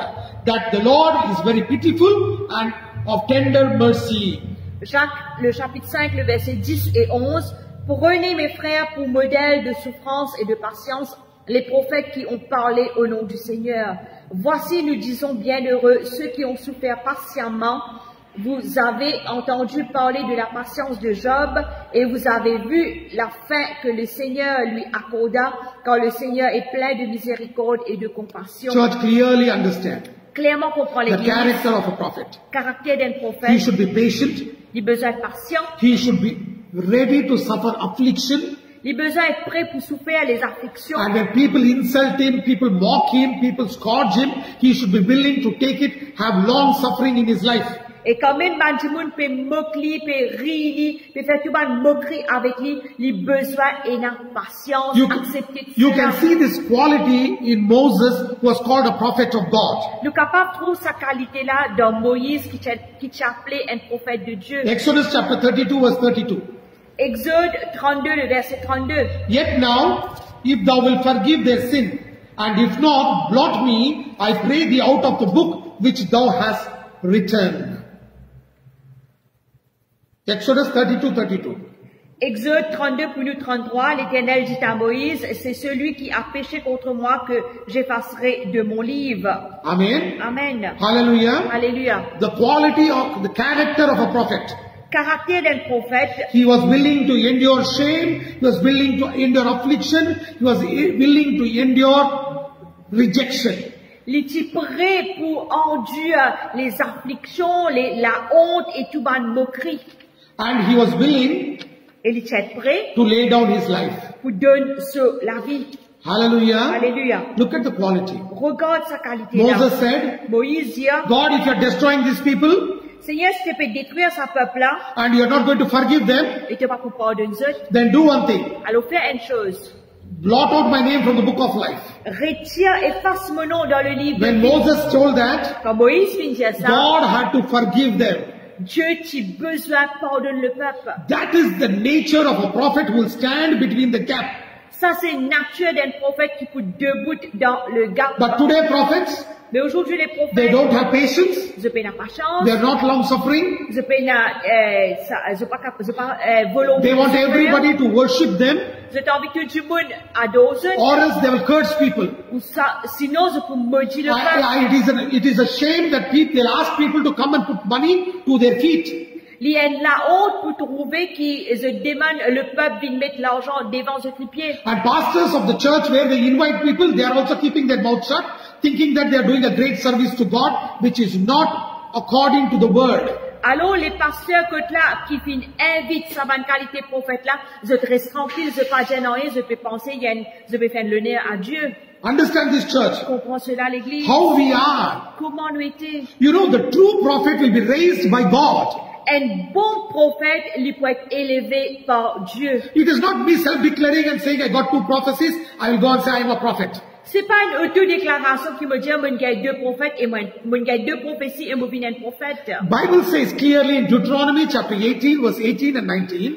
that the Lord is very pitiful and of tender mercy. Jacques, le chapitre 5, le verset 10 et 11. Prenez mes frères pour modèle de souffrance et de patience les prophètes qui ont parlé au nom du Seigneur. Voici, nous disons bienheureux ceux qui ont souffert patiemment. Vous avez entendu parler de la patience de Job et vous avez vu la fin que le Seigneur lui accorda quand le Seigneur est plein de miséricorde et de compassion. Church, clearly understand Clairement comprend the l'Église. character of a prophet. Caractère d'un He prophète. should be patient. Il a besoin de patience. He should be ready to suffer affliction. Il a besoin d'être prêt pour souffrir les afflictions. And when people insult him, people mock him, people scourge him, he should be willing to take it, have long suffering in his life. Et quand même, du monde peut moquer, peut rire, peut faire tout le moquerie avec lui, il a besoin d'une patience, accepter You cela. can see this quality in Moses, who was called a prophet of God. Nous sommes capables de trouver sa qualité-là dans Moïse, qui t'a appelé un prophète de Dieu. Exodus chapter 32 verse 32. Exode 32, le verset 32. Yet now, if thou wilt forgive their sin, and if not, blot me, I pray thee out of the book which thou hast written. Exodus 32, 32. Exode 32 pour nous 33, l'Éternel dit à Moïse, c'est celui qui a péché contre moi que j'effacerai de mon livre. Amen. Amen. Hallelujah. Alléluia. The quality of the character of a prophet. Caractère d'un prophète, He was willing to endure shame. He was willing to endure affliction. He was willing to endure rejection. il était prêt pour endurer les afflictions, la honte et tout ban moquerie. And he was willing Et il était prêt to lay down his life. pour donner la vie. Hallelujah. Alléluia. Look at the quality. Regarde sa qualité. Moses said, Moïse dit, God, if you are destroying these people Seigneur, si tu peux détruire ce peuple-là, and you are not going to forgive them, et tu vas pas pour pardonner eux, then do one thing. alors fais une chose. Blot out my name from the book of life. Retire, efface mon nom dans le livre. When Moses told that, Quand Moïse finit de dire ça, God had to forgive them. Dieu, tu as besoin de pardonner le peuple. That is the nature of a prophet who will stand between the gap. Ça, c'est la nature d'un prophète qui peut debout dans le gap. But today prophets, Mais aujourd'hui, les they prophètes, don't have patience. ils n'ont pas patience, They are not long suffering. ils n'ont pas volonté. They want everybody to worship them, Ils ont envie que tout le monde adore eux, or else they will curse people. ou ça, sinon, ils peuvent maudire le peuple. It is a shame that they'll ask people to come and put money to their feet. Il y a la honte pour trouver qu'ils demandent le peuple de mettre l'argent devant les pieds. And pastors of the church where they invite people, they are also keeping their mouth shut, thinking that they are doing a great service to God, which is not according to the word. Alors, les pasteurs que là, qui invitent sa bonne qualité prophète là, ils restent tranquilles, ils ne pas gêner rien, ils peuvent penser, ils peuvent faire l'honneur à Dieu. Understand this church. Comprends cela, l'église? How we are. Comment nous étions? You know, the true prophet will be raised by God. Un bon prophète, il peut être élevé par Dieu. It is not me self-declaring and saying, I got 2 prophecies, I will go and say I am a prophet. C'est pas une autodéclaration qui me dit, moi, j'ai 2 prophètes et moi, j'ai 2 prophéties et moi, je suis un prophète. Bible says clearly in Deuteronomy chapter 18, verse 18 and 19,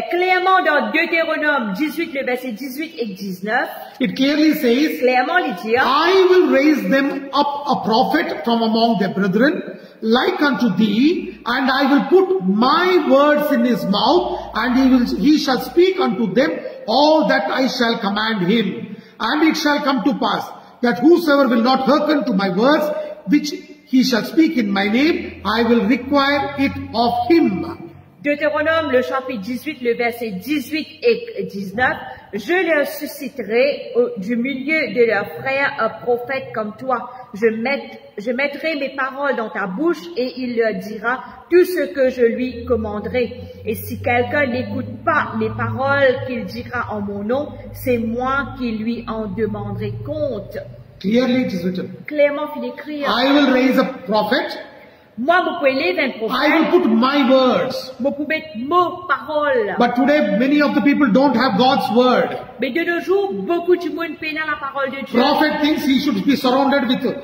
Clairement dans Deutéronome 18, le verset 18 et 19, it clearly says, clairement, il dit, I will raise them up a prophet from among their brethren, like unto thee, and I will put my words in his mouth, and he shall speak unto them all that I shall command him. And it shall come to pass, that whosoever will not hearken to my words, which he shall speak in my name, I will require it of him. Deutéronome, le chapitre 18, le verset 18 et 19, je leur susciterai du milieu de leurs frères un prophète comme toi. Je mettrai mes paroles dans ta bouche et il leur dira tout ce que je lui commanderai. Et si quelqu'un n'écoute pas les paroles qu'il dira en mon nom, c'est moi qui lui en demanderai compte. Clearly it is written. Clairement, il écrit, I will raise a prophet Moi, vous pouvez lever un I will prophète. put my words. Vous pouvez mettre mon parole. But today, many of the people don't have God's word. Mais de nos jours, beaucoup de monde peine la parole de Dieu. Prophet thinks he should be surrounded with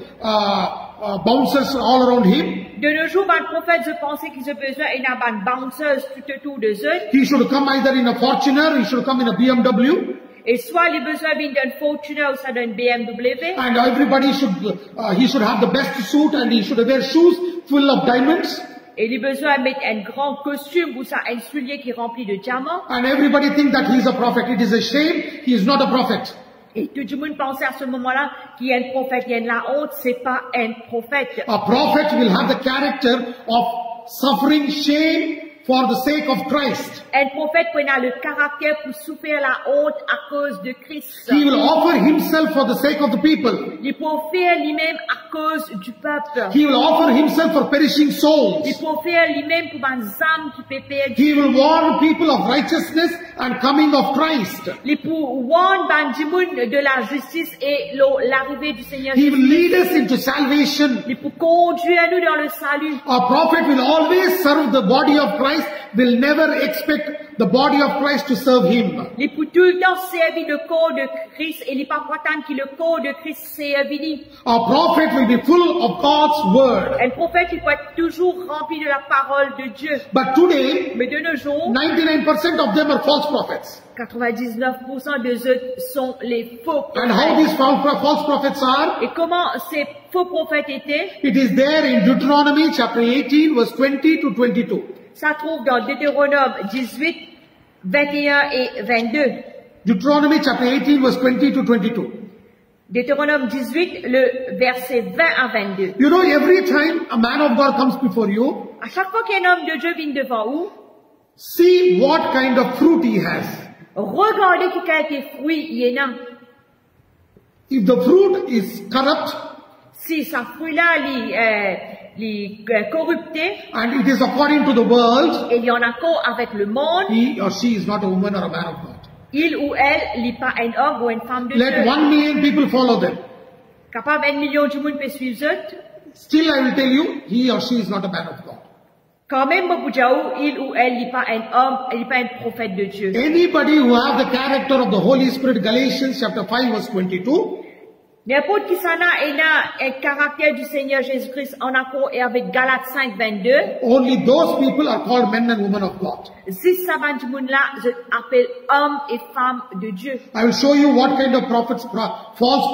bouncers all around him. De nos jours, le prophète, je pensais qu'il a besoin d'une bounceuse tout autour de eux. He should come either in a Fortuner, he should come in a BMW, Et soit il a besoin d'une Fortuner ou ça d'une BMW. and everybody should, he should have the best suit and he should wear shoes full of diamonds. Et il a besoin de mettre un grand costume ou ça, un soulier qui est rempli de diamants. And everybody think that he is a prophet. It is a shame, he is not a prophet. Et tout le monde pensait à ce moment-là qu'il y a un prophète, il y a de la honte, c'est pas un prophète. A prophet will have the character of suffering shame for the sake of Christ. Un prophète qui a le caractère pour souffrir la honte à cause de Christ. He will offer himself for the sake of the people. Il peut faire lui-même à cause du peuple. He will offer himself for perishing souls. Il peut faire lui-même pour une âme qui peut perdre. He will warn people of righteousness and coming of Christ. Il peut warn bandimoun de la justice et l'arrivée du Seigneur He will Jésus. lead us into salvation. Il peut conduire nous dans le salut. A prophet will always serve the body of Christ, will never expect the body of Christ to serve him. Il peut tout le temps servir le corps de Christ et il n'est pas content que le corps de Christ serve. A prophet will be full of God's word. Un prophète, il peut être toujours rempli de la parole de Dieu. But today, Mais de nos jours, 99% of them are false prophets. 99% de eux sont les faux And how prophètes. these false prophets are? Et comment ces faux prophètes étaient? It is there in Deuteronomy chapter 18 verse 20 to 22. Ça trouve dans Deutéronome 18, 21 et 22. Deuteronomy chapter 18 verse 20 to 22. Deutéronome 18, le verset 20 à 22. You know, every time a man of God comes before you, À chaque fois qu'un homme de Dieu vient devant vous, see what kind of fruit he has. regardez quel fruit il y a. If the fruit is corrupt Si ce fruit-là est corrupté, and it is according to the world, et il y en a encore avec le monde, he or she is not a woman or a man of God. il ou elle n'est pas un homme ou une femme de Let Dieu. 1 million people follow them. Capable 1 million de monde peut suivre eux. Still I will tell you, he or she is not a man of God. Quand même, il ou elle n'est pas un homme, il n'est pas un prophète de Dieu. Anybody who have the character of the Holy Spirit, Galatians chapter 5 verse 22, N'importe qui s'en a et a un caractère du Seigneur Jésus-Christ en accord et avec Galates 5, 22. only those people are called men and women of God. Si ça va du monde là, je appelle hommes et femmes de Dieu. I will show you what kind of false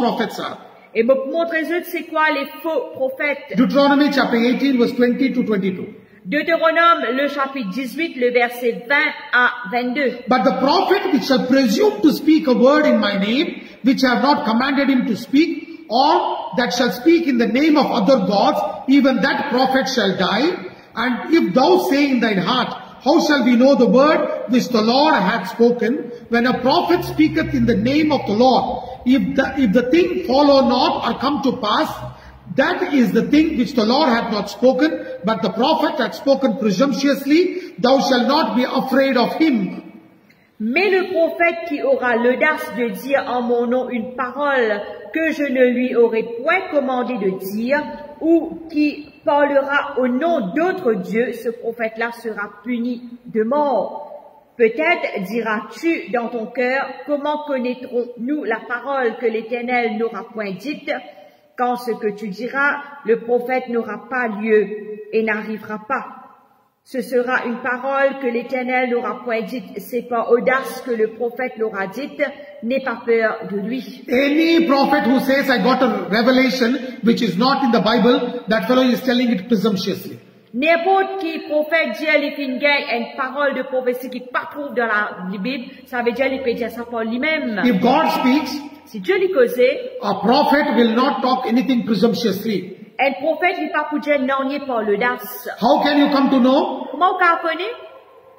prophets are. Et me montrer c'est quoi les faux prophètes. Deuteronomy chapter 18 verse 20 to 22. Deutéronome, le chapitre 18, le verset 20 à 22. But the prophet which shall presume to speak a word in my name, which I have not commanded him to speak, or that shall speak in the name of other gods, even that prophet shall die. And if thou say in thine heart, how shall we know the word which the Lord hath spoken? When a prophet speaketh in the name of the Lord, if the thing follow not or come to pass, that is the thing which the Lord hath not spoken, but the prophet hath spoken presumptuously, thou shalt not be afraid of him. Mais le prophète qui aura l'audace de dire en mon nom une parole que je ne lui aurai point commandé de dire, ou qui parlera au nom d'autres dieux, ce prophète-là sera puni de mort. Peut-être diras-tu dans ton cœur, comment connaîtrons-nous la parole que l'Éternel n'aura point dite, quand ce que tu diras, le prophète n'aura pas lieu et n'arrivera pas. Ce sera une parole que l'Éternel n'aura point dite. C'est par audace que le prophète l'aura dite. N'aie pas peur de lui. Any prophet who says, I got a revelation which is not in the Bible, that fellow is telling it presumptuously. N'importe qui prophète dit il fait une parole de prophétie qui pas trouve dans la Bible, ça veut dire il peut dire ça par lui-même. If God speaks, Si Dieu lui causait, a prophet will not talk anything presumptuously. un prophète n'est pas pour dire non, ni par l'audace. How can you come to know? Comment on connaît?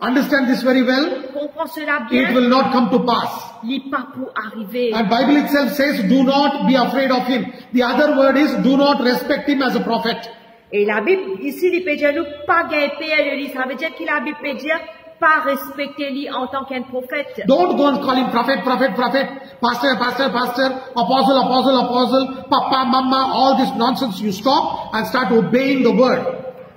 Understand this very well. Comprends cela It bien. will not come to pass. Il n'est pas pour arriver. And Bible itself says, do not be afraid of him. The other word is, do not respect him as a prophet. Et la Bible, ici, il peut dire nous pas gagner de lui. Ça veut dire que la Bible peut dire pas respecter lui en tant qu'un prophète. Don't go and call him prophet, prophet, prophet, pastor, pastor, pastor, apostle, apostle, apostle, papa, mama, all this nonsense. You stop and start obeying the word.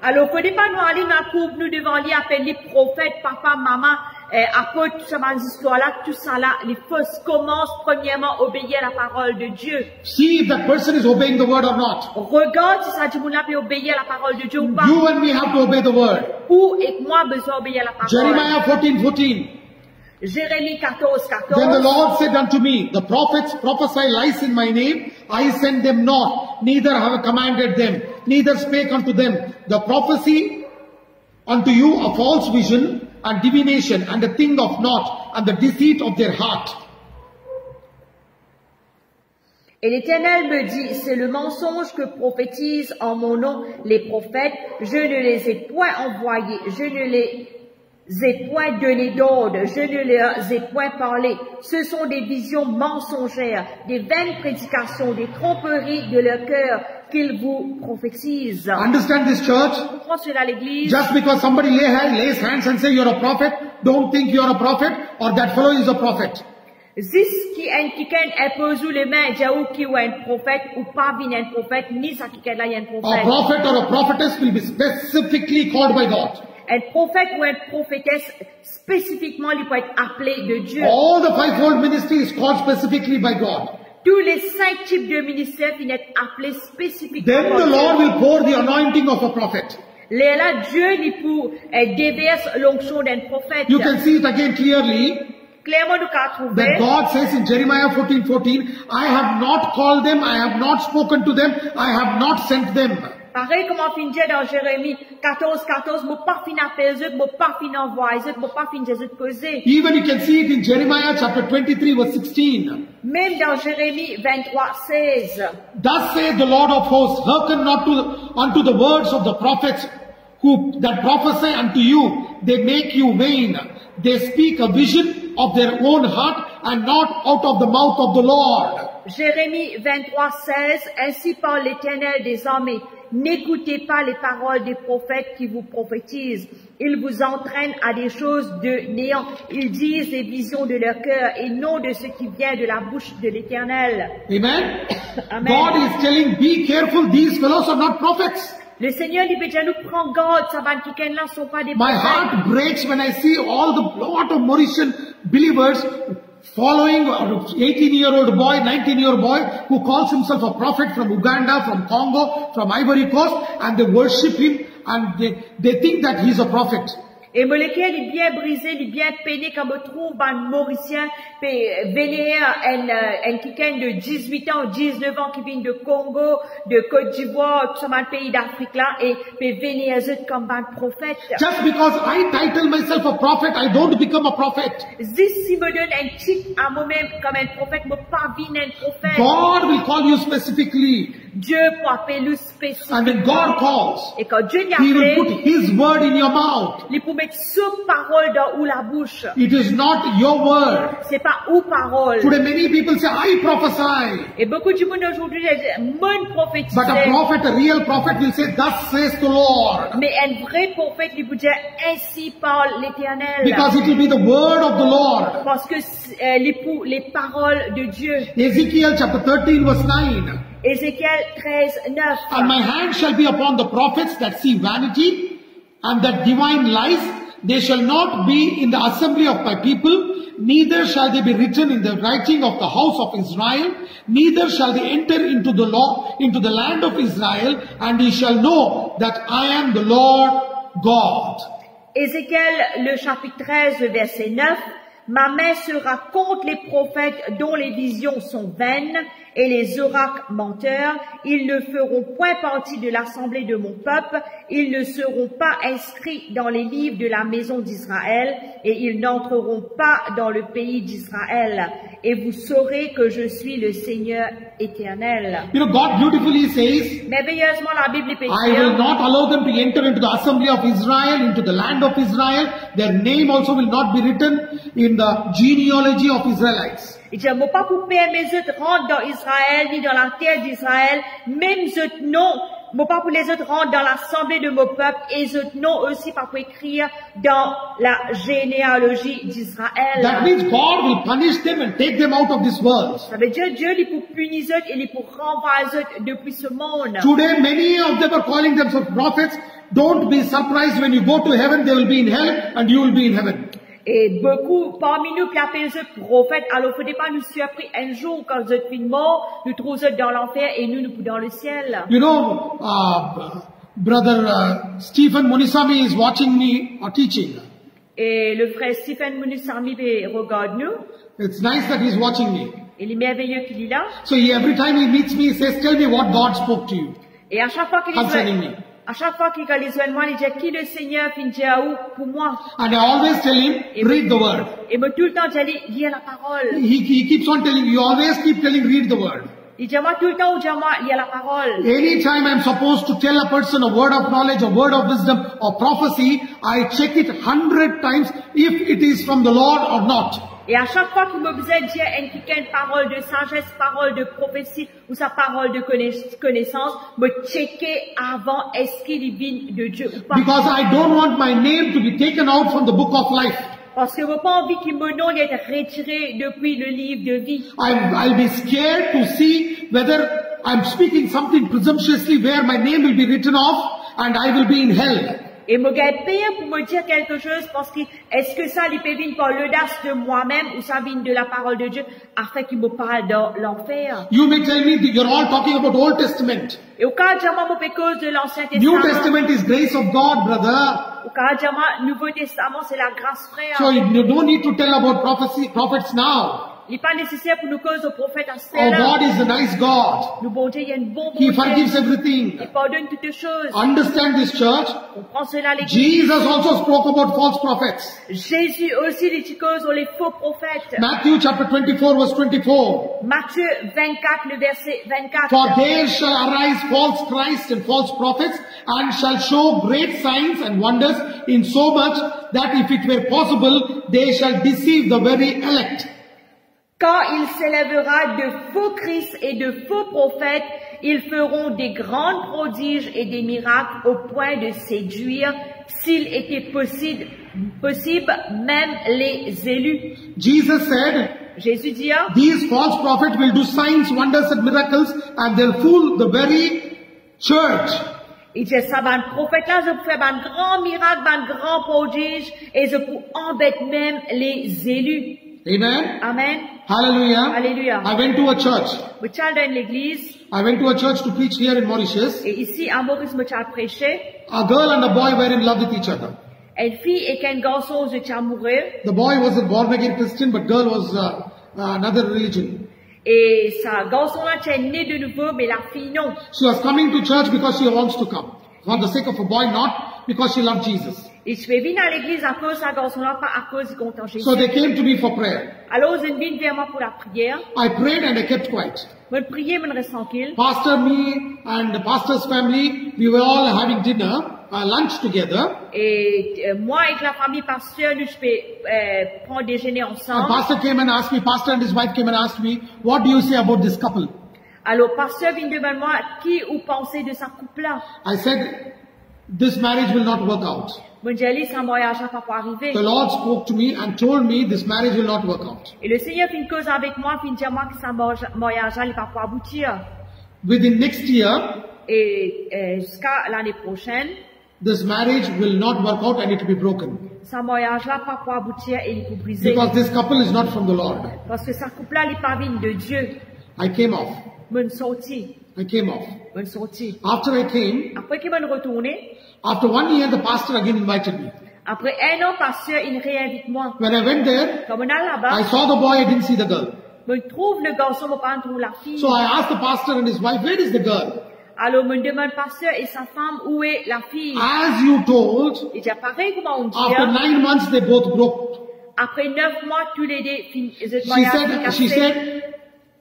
Alors, faut pas nous aller dans la cour, nous devons aller appeler les prophètes, papa, maman, apôtres, tout ça, ces histoires-là, tout ça là, les fausses commencent premièrement à obéir à la parole de Dieu. See if that person is obeying the word or not. Regarde si ça dit moun peut obéir à la parole de Dieu ou pas. You and me have to obey the word. Ou et moi besoin obéir à la parole. Jeremiah 14:14. Jérémie 14:14. Then the Lord said unto me, the prophets prophesy lies in my name, I send them not, neither have I commanded them, neither spake unto them. The prophecy unto you a false vision and divination and a thing of naught and the deceit of their heart. Et l'Éternel me dit, c'est le mensonge que prophétisent en mon nom les prophètes, je ne les ai point envoyés, je ne les ai point donné d'ordre, je ne leur ai point parlé. Ce sont des visions mensongères, des vaines prédications, des tromperies de leur cœur qu'ils vous prophétisent. Understand this, church? Comprends cela, l'Église? Just because somebody lays hands and say you're a prophet, don't think you're a prophet or that fellow is a prophet. Zis qui est quelqu'un impose les mains, ou qui est un prophète ou pas bien un prophète, ni ça qui est là un prophète. A prophet or a prophetess will be specifically called by God. Un prophète ou une prophétesse spécifiquement il peut être appelé de Dieu. All the fivefold ministry is called specifically by God. Tous les 5 types de ministères viennent être appelés spécifiquement Then par the Dieu. Lord will pour the anointing of a prophet. Là, Dieu lui pour déverse l'onction d'un prophète. You can see it again clearly Clairement, nous pouvons trouver. that God says in Jeremiah 14:14, I have not called them, I have not spoken to them, I have not sent them. Pareil comme on finit dans Jérémie 14:14, moi pas fin appeler eux, moi pas fin envoyer eux, moi pas fin Jésus causer. Even you can see it in Jeremiah chapter 23 verse 16. Même dans Jérémie 23:16. Thus saith the Lord of hosts, hearken not unto the words of the prophets that prophesy unto you. They make you vain. They speak a vision of their own heart and not out of the mouth of the Lord. Jérémie 23:16, ainsi parle l'Éternel des armées. N'écoutez pas les paroles des prophètes qui vous prophétisent. Ils vous entraînent à des choses de néant. Ils disent les visions de leur cœur et non de ce qui vient de la bouche de l'Éternel. Amen. Amen. God is telling, be careful, these fellows are not prophets. Le Seigneur dit, déjà nous prend garde, ça va qui là sont pas des My prophètes. heart breaks when I see all the lot of Mauritian believers following an 18-year-old boy, 19-year-old boy who calls himself a prophet from Uganda, from Congo, from Ivory Coast, and they worship him and they think that he's a prophet. Et mon lequel est bien brisé, il est bien peiné, comme on trouve un Mauricien, puis vénéa, un quelqu'un de 18 ans, 19 ans qui vient de Congo, de Côte d'Ivoire, tout ça, un pays d'Afrique là, et puis vénéa comme un prophète. Just because I title myself a prophet, I don't become a prophet. Si me donne un titre à moi-même comme un prophète, me pas bien un prophète. God will call you specifically. Dieu peut appeler le spécifique. And when God calls, Et quand Dieu l'y He will put appelle, His word in your mouth. il peut mettre sous parole dans ou la bouche. It is not your word. C'est pas ou parole. Today many people say, I prophesy. Et beaucoup de monde aujourd'hui disent, mon prophétise. But a prophet, a real prophet will say, thus says the Lord. Mais un vrai prophète lui peut dire, ainsi parle l'Éternel. Because it will be the word of the Lord. Parce que les paroles de Dieu. Ezekiel chapter 13 verse 9. Ézéchiel 13:9. And my hand shall be upon the prophets that see vanity and that divine lies. They shall not be in the assembly of my people, neither shall they be written in the writing of the house of Israel, neither shall they enter into the law, into the land of Israel, and ye shall know that I am the Lord God. Ézéchiel, le chapitre 13, le verset 9. Ma main sera contre les prophètes dont les visions sont vaines et les oracles menteurs. Ils ne feront point partie de l'assemblée de mon peuple. Ils ne seront pas inscrits dans les livres de la maison d'Israël et ils n'entreront pas dans le pays d'Israël. Et vous saurez que je suis le Seigneur éternel. You know, God beautifully says, Merveilleusement, la Bible peut I will not allow them to enter into the assembly of Israel, into the land of Israel. Their name also will not be written in the genealogy of Israelites. Il dit, moi pas pour permettre eux de rentrer dans Israël, ni dans la terre d'Israël, même eux non, moi pas pour les autres rentrer dans l'assemblée de mon peuple, et eux non aussi pas pour écrire dans la généalogie d'Israël. That means God will punish them and take them out of this world. Ça veut dire Dieu, il pour punir eux, et il pour renvoyer eux depuis ce monde. Today, many of them are calling themselves prophets. Don't be surprised when you go to heaven, they will be in hell and you will be in heaven. Et beaucoup parmi nous qui appellent ce prophète, alors faut pas nous surpris un jour quand vous êtes mort, nous trouvons dans l'enfer et nous dans le ciel. You know, brother Stephen Munisami is watching me teaching. Et le frère Stephen Munisami regarde nous. It's nice that he's watching me. Il est merveilleux qu'il est là. So every time he meets me, he says, "Tell me what God spoke to you." Et à chaque fois qu'il concerning me. À chaque fois qu'il regarde les événements, il dit qui le Seigneur finit pour moi. And I always tell him, read the word. Et moi tout le temps j'allais lire la parole. He keeps on telling you, always keep telling, read the word. Il dit moi tout le temps, moi lire la parole. Anytime I'm supposed to tell a person a word of knowledge, a word of wisdom, or prophecy, I check it 100 times if it is from the Lord or not. Et à chaque fois qu'il me besoin de dire une parole de sagesse, parole de prophétie ou sa parole de connaissance, me checker avant est-ce qu'il vient de Dieu ou pas. Because I don't want my name to be taken out from the book of life. Parce que je n'ai pas envie que mon nom soit retiré depuis le livre de vie. I'll be scared to see whether I'm speaking something presumptuously where my name will be written off and I will be in hell. Et me gagne pire pour me dire quelque chose parce que est-ce que ça lui peut venir par l'audace de moi-même ou ça vient de la parole de Dieu afin qu'il me parle dans l'enfer. You may tell me that you're all talking about Old Testament. Et au cas où je cause de l'Ancien Testament. New Testament is grace of God, brother. Au cas où Nouveau Testament c'est la grâce frère. So you don't need to tell about prophets now. Il n'est pas nécessaire pour nous cause au prophète à ce Oh, God is a nice God. Nous bon Dieu, il y a une bonne He forgives everything. Il pardonne toutes les choses. Understand this, church. On prend cela l'église. Jesus also spoke about false prophets. Jésus aussi dit cause aux les faux prophètes. Matthew chapter 24 verse 24. Matthieu 24 le verset 24. For there shall arise false Christs and false prophets and shall show great signs and wonders in so much that if it were possible they shall deceive the very elect. Quand il s'élèvera de faux Christ et de faux prophètes, ils feront des grands prodiges et des miracles au point de séduire, s'il était possible, même les élus. Jesus said, Jésus dit, these false prophets will do signs, wonders and miracles and they'll fool the very church. Il dit, ça va un prophète là, je peux faire un grand miracle, un grand prodige, et je peux embêter même les élus. Amen. Amen. Hallelujah. Alléluia. I went to a church. I went to a church to preach here in Mauritius. Et ici, à Maurice, je prêché. A girl and a boy were in love with each other. Une fille et un garçon étaient amoureux. The boy was a born again Christian, but girl was another religion. Et sa garçon là était né de nouveau, mais la fille non. She was coming to church because she wants to come. For the sake of a boy, not because she loved Jesus. Et je vais venir à l'église à cause de sa garçon là, pas à cause du content Jésus. So they came to me for prayer. Alors, je viens vers moi pour la prière. I prayed and I kept quiet. Je priais, je restais tranquille. Pastor, me and the pastor's family, we were all having dinner, lunch together. Et moi et la famille pasteur, nous je prendre déjeuner ensemble. And pastor came and asked me, pastor and his wife came and asked me, what do you say about this couple? Alors, pasteur vient demander moi, qui ou pensez de sa couple là? I said, this marriage will not work out. The Lord spoke to me and told me this marriage will not work out. Et le Seigneur fait une cause avec moi, fin dire moi que ça mariage n'est pas pour aboutir. Within next year, et jusqu'à l'année prochaine, this marriage will not work out and it will be broken. Ça mariage là pas pour aboutir et il peut briser. Because this couple is not from the Lord. Parce que sa couple là n'est pas venu de Dieu. I came off. Mon sorti. I came off. Mon sorti. After I came, après qu'il m'a retourné, after 1 year, the pastor again invited me. Après un an, pasteur, il réinvite moi. When I went there, comme on a là-bas, I saw the boy, I didn't see the girl. Je trouve le garçon, mais pas trouve la fille. So I asked the pastor and his wife, where is the girl? Alors, me demande pasteur et sa femme, où est la fille? As you told, et pareil, comment on dit, after 9 months, they both broke. Après 9 mois, tous les deux, she said,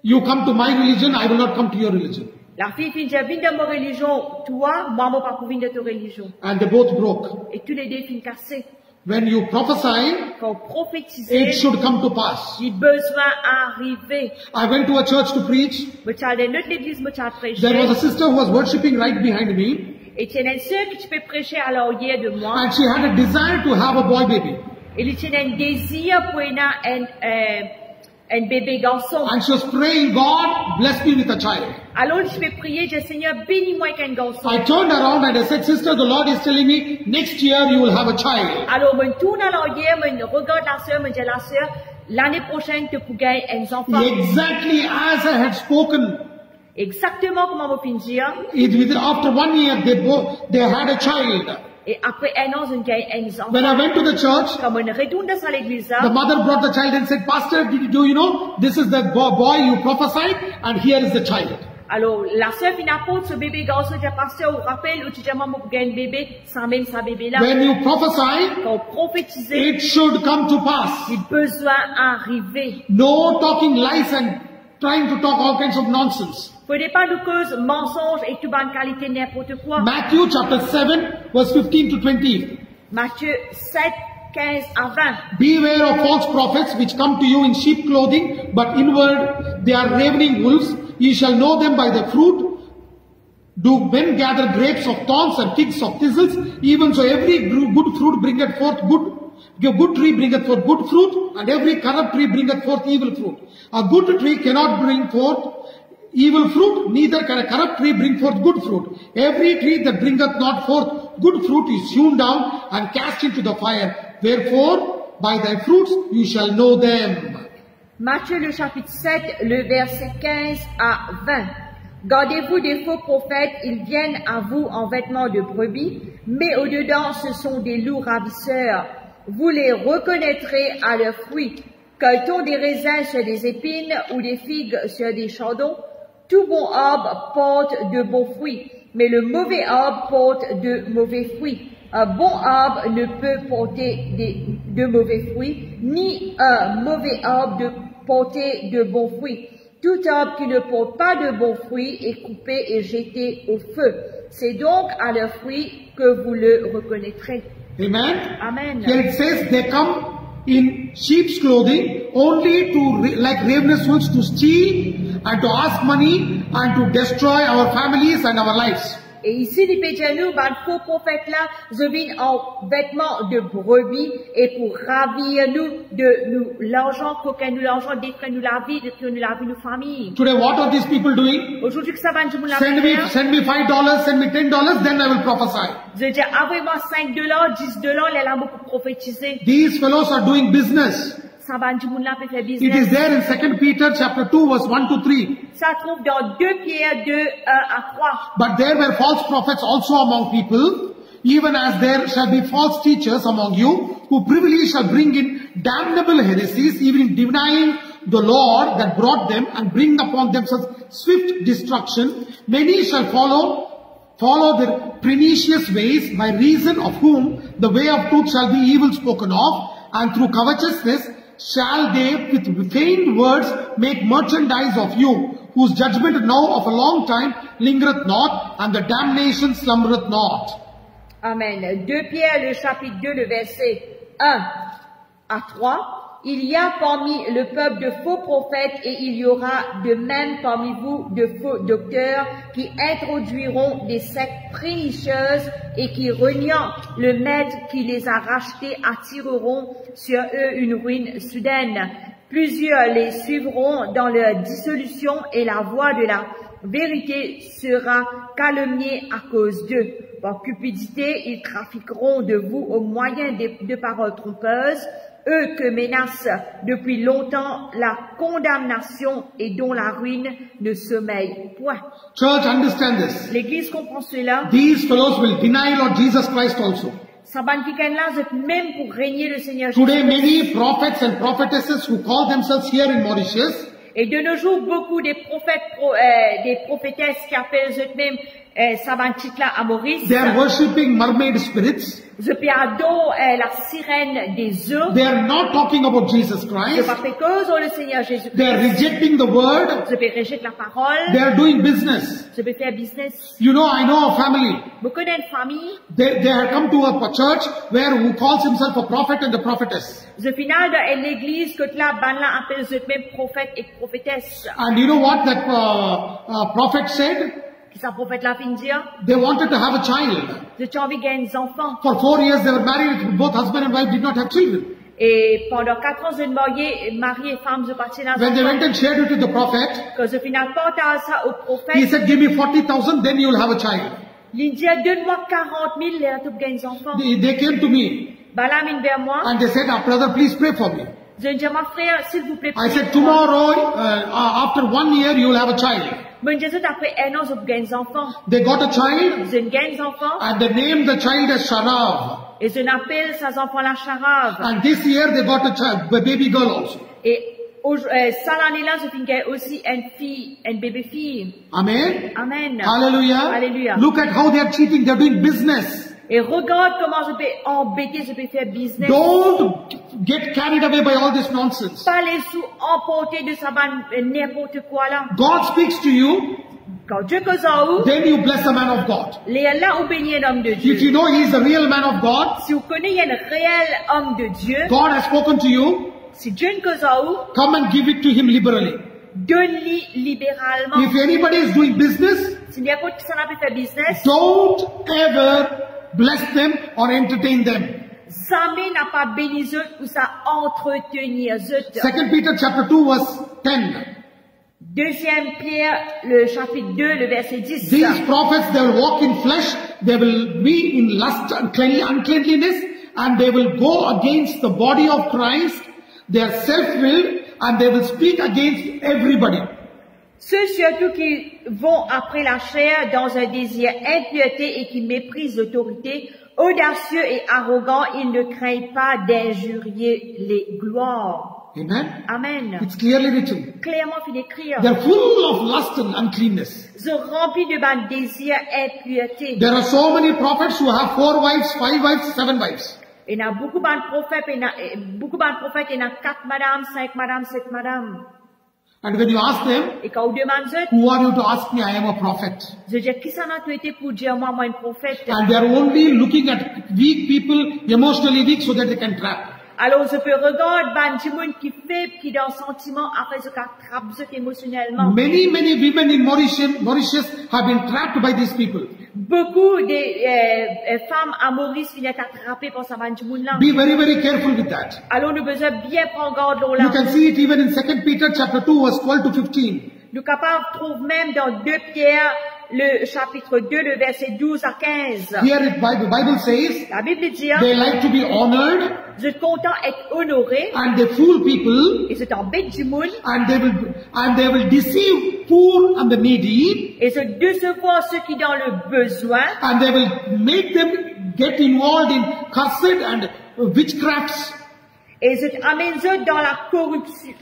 you come to my religion, I will not come to your religion. La fille dit, viens de ma religion, toi, moi, je ne pas venir de ta religion. And they both broke. Et tous les deux finissent cassés. When you prophesy, quand prophétiser, it should come to pass. Il besoin arriver. I went to a church to preach. There was a sister who was worshipping right behind me. Et il y a une sœur qui peut prêcher à l'arrière de moi. And she had a desire to have a boy baby. Et il y a un désir pour un bébé garçon. And she was praying, God, bless me with a child. Alors je vais prier, je dis Seigneur, bénis-moi avec un garçon. I turned around and I said, sister, the Lord is telling me, next year you will have a child. Alors je tourne à l'arrière, je regarde la sœur, je dis la sœur, l'année prochaine tu pourras gagner un enfant. Exactly as I had spoken. Exactement comme on peut dire. After 1 year, they had a child. Et après un an, je gagne un enfant. When I went to the church, Quand on retourne dans l'église, the mother brought the child and said, Pastor, do you know, this is the boy you prophesied and here is the child. Alors, la sœur vient apporter ce bébé garçon, dit pasteur, vous rappelez, où tu dis maman pour gagner un bébé, sans même sa bébé là. When you prophesy, Quand on prophétise, it should come to pass. il besoin arriver. No talking lies and trying to talk all kinds of nonsense. Faut pas nous cause mensonge et toute bonne qualité n'importe quoi. Matthew chapter 7 verse 15 to 20. Matthieu 7, 15 à 20. Beware of false prophets which come to you in sheep clothing, but inward they are ravening wolves. Ye shall know them by the fruit. Do men gather grapes of thorns and figs of thistles? Even so every good fruit bringeth forth good tree bringeth forth good fruit, and every corrupt tree bringeth forth evil fruit. A good tree cannot bring forth evil fruit, neither can a corrupt tree bring forth good fruit. Every tree that bringeth not forth good fruit is hewn down and cast into the fire. Wherefore, by thy fruits you shall know them. Matthieu le chapitre 7, le verset 15 à 20. Gardez-vous des faux prophètes, ils viennent à vous en vêtements de brebis, mais au-dedans ce sont des loups ravisseurs. Vous les reconnaîtrez à leurs fruits. Cueille-t-on des raisins sur des épines ou des figues sur des chardons? Tout bon arbre porte de bons fruits, mais le mauvais arbre porte de mauvais fruits. Un bon arbre ne peut porter de mauvais fruits, ni un mauvais arbre de porter de bons fruits. Tout arbre qui ne porte pas de bons fruits est coupé et jeté au feu. C'est donc à leurs fruits que vous le reconnaîtrez. Amen. Amen. Here it says they come in sheep's clothing only to, like ravenous wolves, to steal and to ask money and to destroy our families and our lives. Et ici, les pédianos, ben, faux prophètes là, je viens en vêtements de brebis et pour ravir nous de nous l'argent, pour que nous l'argent détruire nous la vie, détruire nous la vie, nos familles. Today, what are these people doing? Aujourd'hui, que ça va nous la Send me $5, send me $10, then I will prophesy. Je dis, envoyez-moi $5, $10, les lames pour prophétiser. These fellows are doing business. Ça va nous la faire business. It is there in 2 Peter chapter 2 verse 1 to 3. Ça trouve dans 2 Pierre 2, 1 à 3. But there were false prophets also among people, even as there shall be false teachers among you, who privily shall bring in damnable heresies, even in denying the Lord that brought them, and bring upon themselves swift destruction. Many shall follow their pernicious ways, by reason of whom the way of truth shall be evil spoken of, and through covetousness shall they with feigned words make merchandise of you, whose judgment now of a long time lingereth not, and the damnation slumbereth not. Amen. 2 Pierre, le chapitre 2, le verset 1 à 3. Il y a parmi le peuple de faux prophètes et il y aura de même parmi vous de faux docteurs qui introduiront des sectes pernicieuses et qui, reniant le maître qui les a rachetés, attireront sur eux une ruine soudaine. Plusieurs les suivront dans leur dissolution et la voie de la vérité sera calomniée à cause d'eux. Par cupidité, ils trafiqueront de vous au moyen de paroles trompeuses, eux que menace depuis longtemps la condamnation et dont la ruine ne sommeille point. Church, understand this. L'Église comprend cela. These fellows will deny Lord Jesus Christ also. Même pour régner le Seigneur Today, Jésus. many prophets and prophetesses who call themselves here in Mauritius, Et de nos jours, beaucoup des prophètes, des prophétesses qui appellent eux-mêmes Sabanchitla à Maurice, they are worshipping mermaid spirits. je peux adorer la sirène des eaux. They are not talking about Jesus Je Christ. vais faire cause au Seigneur Jésus. They are rejecting the word. Je peux rejeter la parole. They are doing business. Je peux faire business. You know, I know a family. Vous connaissez une famille. They have come to a church who calls himself a prophet and a prophetess. Je final dans l'église que là, banla appelle eux-mêmes prophètes et prophétesses. And you know what that prophet said? Qui sa prophète là fin dire? They wanted to have a child. Je t'ai envie de gagner des enfants. For 4 years they were married, both husband and wife did not have children. Et pendant 4 ans, je marié, mari et femme, je partais dans When they went and shared it with the prophet, Quand je final porte ça au he prophète, said, give me 40,000, then you'll have a child. il dit, donne-moi 40 000, et tu gagnes des enfants. They came to me Balaam in vers moi. and they said, brother, please pray for me. Je dis à mon frère, s'il vous plaît, I priez said, pour moi. tomorrow, after 1 year, you'll have a child. Bon, je dis, après 1 an, je gagne des enfants. They got a child Je gagne des enfants. and they named the child as Sharav. Et je appelle ces enfants la charave. And this year they got a child, a baby girl also. Et ça l'année-là, je finis aussi une fille, une bébé fille. Amen. Amen. Hallelujah. Alléluia. Look at how they are cheating. They are doing business. Et regarde comment je peux embêter, je peux faire business. Don't get carried away by all this nonsense. Pas les sous emportés de ça, n'importe quoi là. God speaks to you, Quand Dieu cause à vous, then you bless a man of God. les là, vous bénissez un homme de Dieu. If you know he is a real man of God, Si vous connaissez un réel homme de Dieu, God has spoken to you, si Dieu ne cause à vous, come and give it to him liberally. donne-lui libéralement. If anybody is doing business, Si n'importe qui s'en a pu faire business, don't ever bless them or entertain them. jamais n'a pas béni eux ou ça entretenir eux. 2 Peter chapter 2 verse 10. Deuxième Pierre, le chapitre 2, le verset 10. These prophets, they will walk in flesh, they will be in lust and uncleanliness, and they will go against the body of Christ. They are self-willed, and they will speak against everybody. Ceux surtout qui vont après la chair dans un désir impiété et qui méprisent l'autorité, audacieux et arrogants, ils ne craignent pas d'injurier les gloires. Amen. Amen. It's clearly written. Clairement fait d'écrire. They are full of lust and uncleanness. Je remplis de ban désir impiété. There are so many prophets who have 4 wives, 5 wives, 7 wives. Il y a beaucoup de prophètes, il y a 4 madames, 5 madames, 7 madames. And when you ask them, Et quand on demande eux, who are you to ask me? I am a prophet. je dis, qui s'en a été pour dire moi, un prophète? And they are only looking at weak people, emotionally weak, so that they can trap. Alors, je peux regarder ban du monde qui fait, qui dans le sentiment, après, je attrape émotionnellement. Many women in Mauritius have been trapped by these people. Beaucoup de femmes à Maurice finissent attrapées par ce ban du monde là. Be very careful with that. Alors, nous besoin bien prendre garde là. You can see it even in 2 Peter chapter 2 verse 12 to 15. Nous capables trouve même dans 2 Pierre, le chapitre 2, le verset 12 à 15. Here it Bible says, La Bible dit, they like to be honored vous êtes content d'être honoré, and they fool people et c'est embête du monde, and they will deceive poor and the needy et c'est décevoir ceux qui dans le besoin, and they will make them get involved in cursed and witchcrafts. et c'est amène eux dans la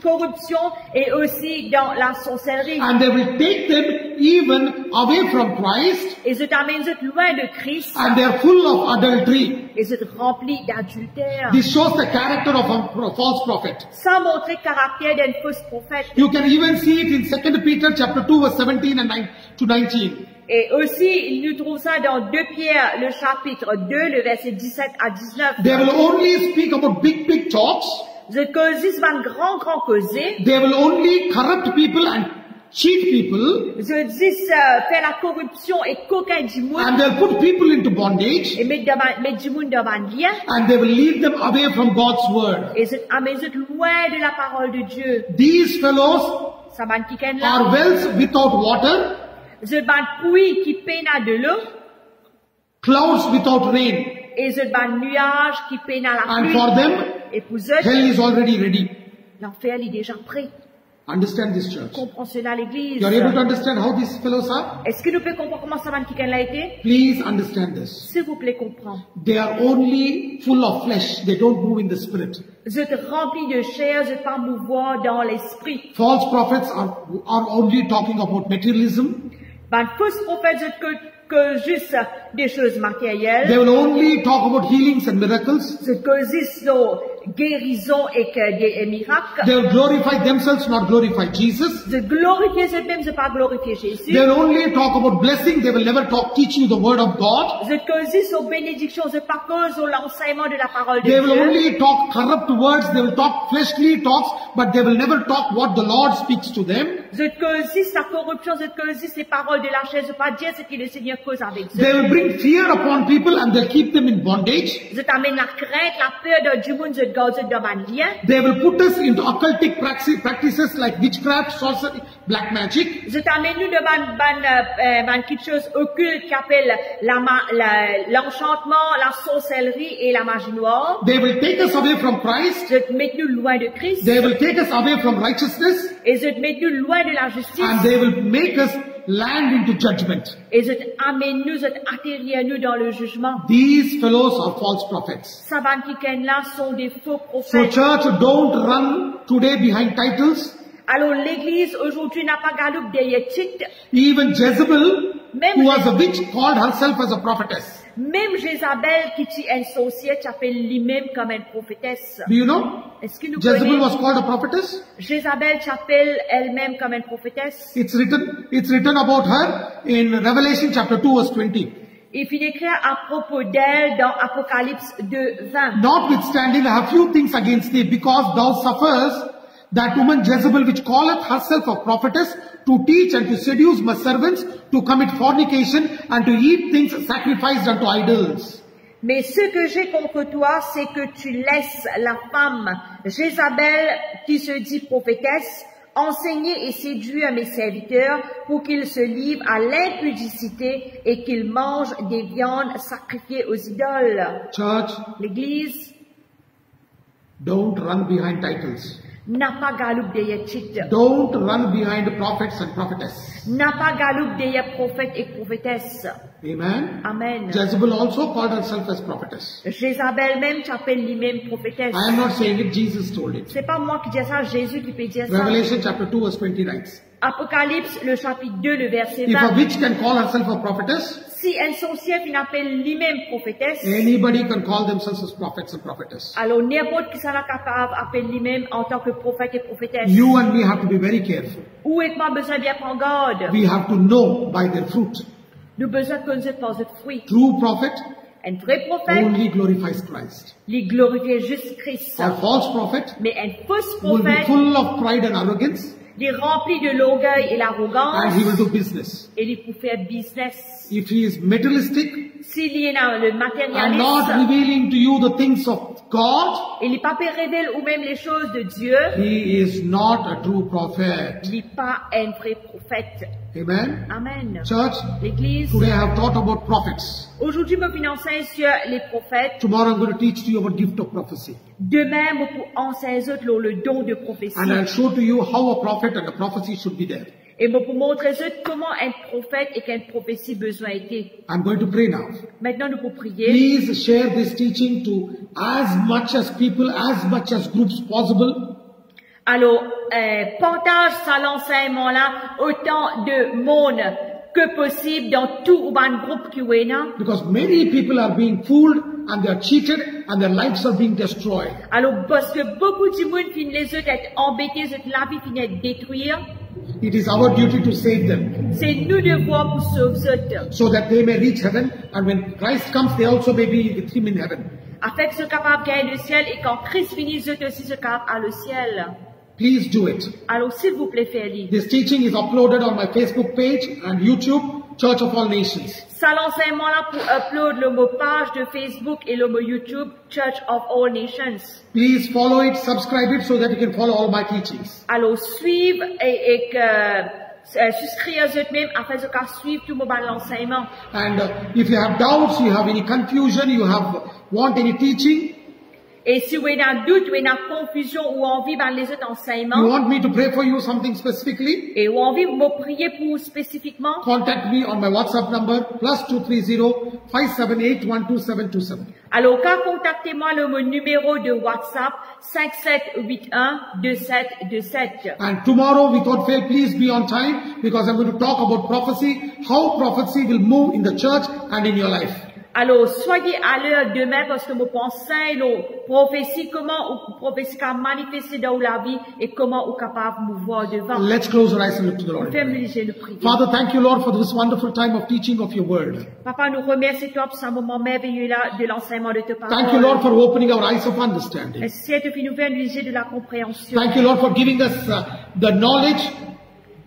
corruption et aussi dans la sorcellerie. And they will take them even away from Christ, Et c'est amène eux loin de Christ, and they are full of adultery. et c'est rempli d'adultère. This shows the character of a false prophet. Sans montrer le caractère d'un faux prophète. You can even see it in 2 Peter chapter 2 verse 17 and 9 to 19. Et aussi, nous trouvons ça dans 2 Pierre, le chapitre 2, le verset 17 à 19. They will only speak about big talks. Je causis van grand causé. They will only corrupt people and cheat people. Je dis faire la corruption et coquin du monde. And they'll put people into bondage. Et mettre du monde dans un lien. And they will lead them away from God's word. Et c'est amener loin de la parole de Dieu. These fellows Ça van qui ken are là. wells without water, Je ban puits qui peine à de l'eau. clouds without rain. Et je ban nuage qui peine à la And pluie. for them, Et pour eux, hell is already ready. l'enfer est déjà prêt. Understand this, church. Comprends cela l'église. You are able to understand how these fellows are? Est-ce que nous pouvons comprendre comment ça van qui ken l'a été? Please understand this. S'il vous plaît, comprends. They are only full of flesh. They don't move in the spirit. Je te remplis de chair, je pas mouvoir dans l'esprit. False prophets are only talking about materialism. Ben, faux prophètes, que juste des choses matérielles. They will only talk about healings and miracles. Ce que juste guérison et que des miracles. They will glorify themselves, not glorify Jesus. De glorifier eux-mêmes, de pas glorifier Jésus. They will only talk about blessing. They will never teach you the word of God. Je cause aux bénédictions, je pas cause l'enseignement de la parole de They will Dieu. only talk corrupt words. They will talk fleshly talks, but they will never talk what the Lord speaks to them. Je cause la corruption, je cause les paroles de la chair, je pas dire ce que le Seigneur cause avec eux. They will bring fear upon people and they'll keep them in bondage. Je t'amène la crainte, la peur de du monde, je te garde de man lien. They will put us into occultic practices like witchcraft, sorcery, black magic. Je t'amène nous de man quelque chose occulte qui appelle l'enchantement, la sorcellerie et la magie noire. They will take us away from Christ. Je te mets nous loin de Christ. They will take us away from righteousness. Et je te mets nous loin de la justice. And they will make us land into judgment. Et je t'amène nous, je t'atterrir nous dans le jugement. These fellows are false prophets. Saban qui là sont des faux So prophètes. church, don't run today behind titles. Alors l'église aujourd'hui n'a pas galoupe derrière titre. Even Jezebel, Même who was a witch, called herself as a prophetess. Même Jézabel qui est une sorcière s'appelle lui-même comme une prophétesse. Do you know? Est-ce que nous Jezebel connaissons? was called a prophetess. Jézabel s'appelle elle-même comme une prophétesse. It's written about her in Revelation chapter 2 verse 20. Il finit écrit à propos d'elle dans Apocalypse 2, 20. Notwithstanding, I have few things against thee, because thou suffers that woman Jezebel, which calleth herself a prophetess, to teach and to seduce my servants, to commit fornication, and to eat things sacrificed unto idols. Mais ce que j'ai contre toi, c'est que tu laisses la femme Jézabel, qui se dit prophétesse, enseigner et séduire mes serviteurs pour qu'ils se livrent à l'impudicité et qu'ils mangent des viandes sacrifiées aux idoles. Church, L'église don't run behind titles. n'a pas galoupe derrière titre, Don't run behind prophets and prophetess. n'a pas galoupe derrière prophètes et prophétesses. Amen. Amen. Jezebel also called herself as prophetess. Jézabel même s'appelle lui-même prophétesse. I am not saying it, Jesus told it. C'est pas moi qui dis ça, Jésus qui peut dire ça. Revelation chapter 2 verse 20 writes, Apocalypse, le chapitre 2, le verset if a 20. witch can call herself a prophetess, Si un sorcier qui appelle lui-même prophétesse, anybody can call themselves as prophets and prophetess. alors n'importe qui s'en est capable appeler lui-même en tant que prophète et prophétesse. You and me have to be very careful. Où est-ce qu'on a besoin de bien prendre garde? We have to know by their fruit. Nous avons besoin de connaître par notre fruit. True prophet Un vrai prophète, only glorifies Christ. il glorifie juste Christ. A false prophet Mais un faux will be prophète, full of pride and arrogance, il est rempli de l'orgueil et and l'arrogance, he will do business. et il peut faire business. If he is materialistic S'il est dans le and not matérialisme, revealing to you the things of God, il n'est pas révèle ou même les choses de Dieu, he is not a true prophet. il n'est pas un vrai prophète. Amen. Amen. Church, L'église, today I have taught about prophets. aujourd'hui, je vais enseigner sur les prophètes. Tomorrow I'm going to teach to you about gift of prophecy. Demain, je vais enseigner aux autres le don de prophétie. And I'll show to you how a prophet and a prophecy should be there. Et je vais montrer aux autres comment un prophète et qu'une prophétie besoin été. I'm going to pray now. Maintenant, nous pouvons prier. Please share this teaching to as much as people, as much as groups possible. Alors, partage ça l'enseignement-là autant de monde que possible dans tout un groupe qui est là. Because many people are being fooled and they are cheated and their lives are being destroyed. Alors, parce que beaucoup de monde finissent les autres être embêtés, la vie finit être détruire. It is our duty to save them C'est nous devoir pour sauver les autres. so that they may reach heaven, and when Christ comes, they also may be with him in heaven. Afin que ce capable gagne le ciel et quand Christ finit, les autres aussi se capable à le ciel. Please do it. Alors, s'il vous plaît, faites-le. This teaching is uploaded on my Facebook page and YouTube, Church of All Nations. Ça l'enseignement-là pour upload le mot page de Facebook et le mot YouTube, Church of All Nations. Please follow it, subscribe it so that you can follow all my teachings. Alors, suivre et souscrire à eux-mêmes afin de suivre tout mon l'enseignement. And if you have doubts, you have any confusion, want any teaching, Et si vous avez un doute, vous avez une confusion ou envie dans les autres you enseignements, want me to pray for you something specifically, et ou envie de me prier pour spécifiquement, contact me on my WhatsApp number +230 578 12727. alors contactez-moi mon numéro de WhatsApp 5781 2727. And tomorrow, without fail, please be on time because I'm going to talk about prophecy, how prophecy will move in the church and in your life. Alors, soyez à l'heure demain parce que je pensez la prophétie, comment ou prophétie a manifesté dans la vie et comment on est capable de mouvoir devant. Let's close our eyes and look to the Lord. Fermez le prier. Father, thank you, Lord, for this wonderful time of teaching of your word. Papa, nous remercions toi pour ce moment merveilleux là de l'enseignement de ta parole. Thank you, Lord, for opening our eyes of understanding. Merci de nous faire l'user de la compréhension. Thank you, Lord, for giving us the knowledge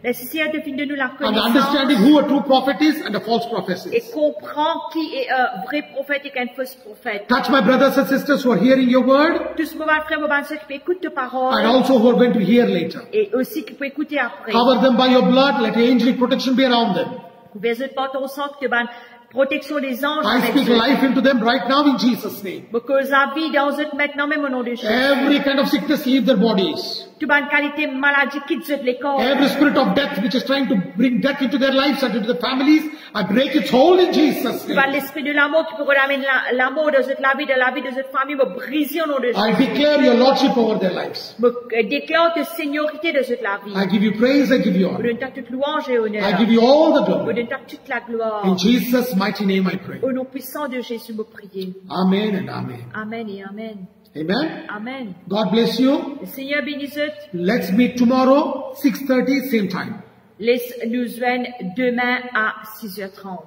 Le Seigneur donne-nous la and understanding connaissance who a true prophet is and a false prophet et is. comprend qui est un vrai prophète et qu'un faux prophète. Touch my brothers and sisters who are hearing your word Tous mes frères, mes sœurs qui écoutent tes and paroles also who are going to hear later. et aussi qui peuvent écouter après. Cover them by your blood. Let your angelic protection be around them. Couverts par ton sang, que ban protection des anges I avec speak eux. life into them right now in Jesus' name. Que la vie dans eux maintenant même au nom de Jésus. Every kind of sickness leave their bodies. Tu ban qualité maladie quitte les corps. Every spirit of death which is trying to bring death into their lives and into their families, I break its hold in Jesus' Tu ban name. l'esprit de l'amour qui pourrait ramener l'amour dans cette la vie de cette famille, me briser au nom de Jésus. I declare your lordship over their lives. Me déclare ta seigneurie de cette la vie. I give you praise, I give you Me honor. donne toute louange et honneur. I give you all the Me glory. donne toute la gloire. In Jesus' mighty name I pray. Au nom puissant de Jésus, me prier. Amen and amen. Amen et amen. Amen. Amen. God bless you. Le Seigneur bénisse. Let's meet tomorrow, 6:30, same time. Laisse nous joindre demain à 6h30.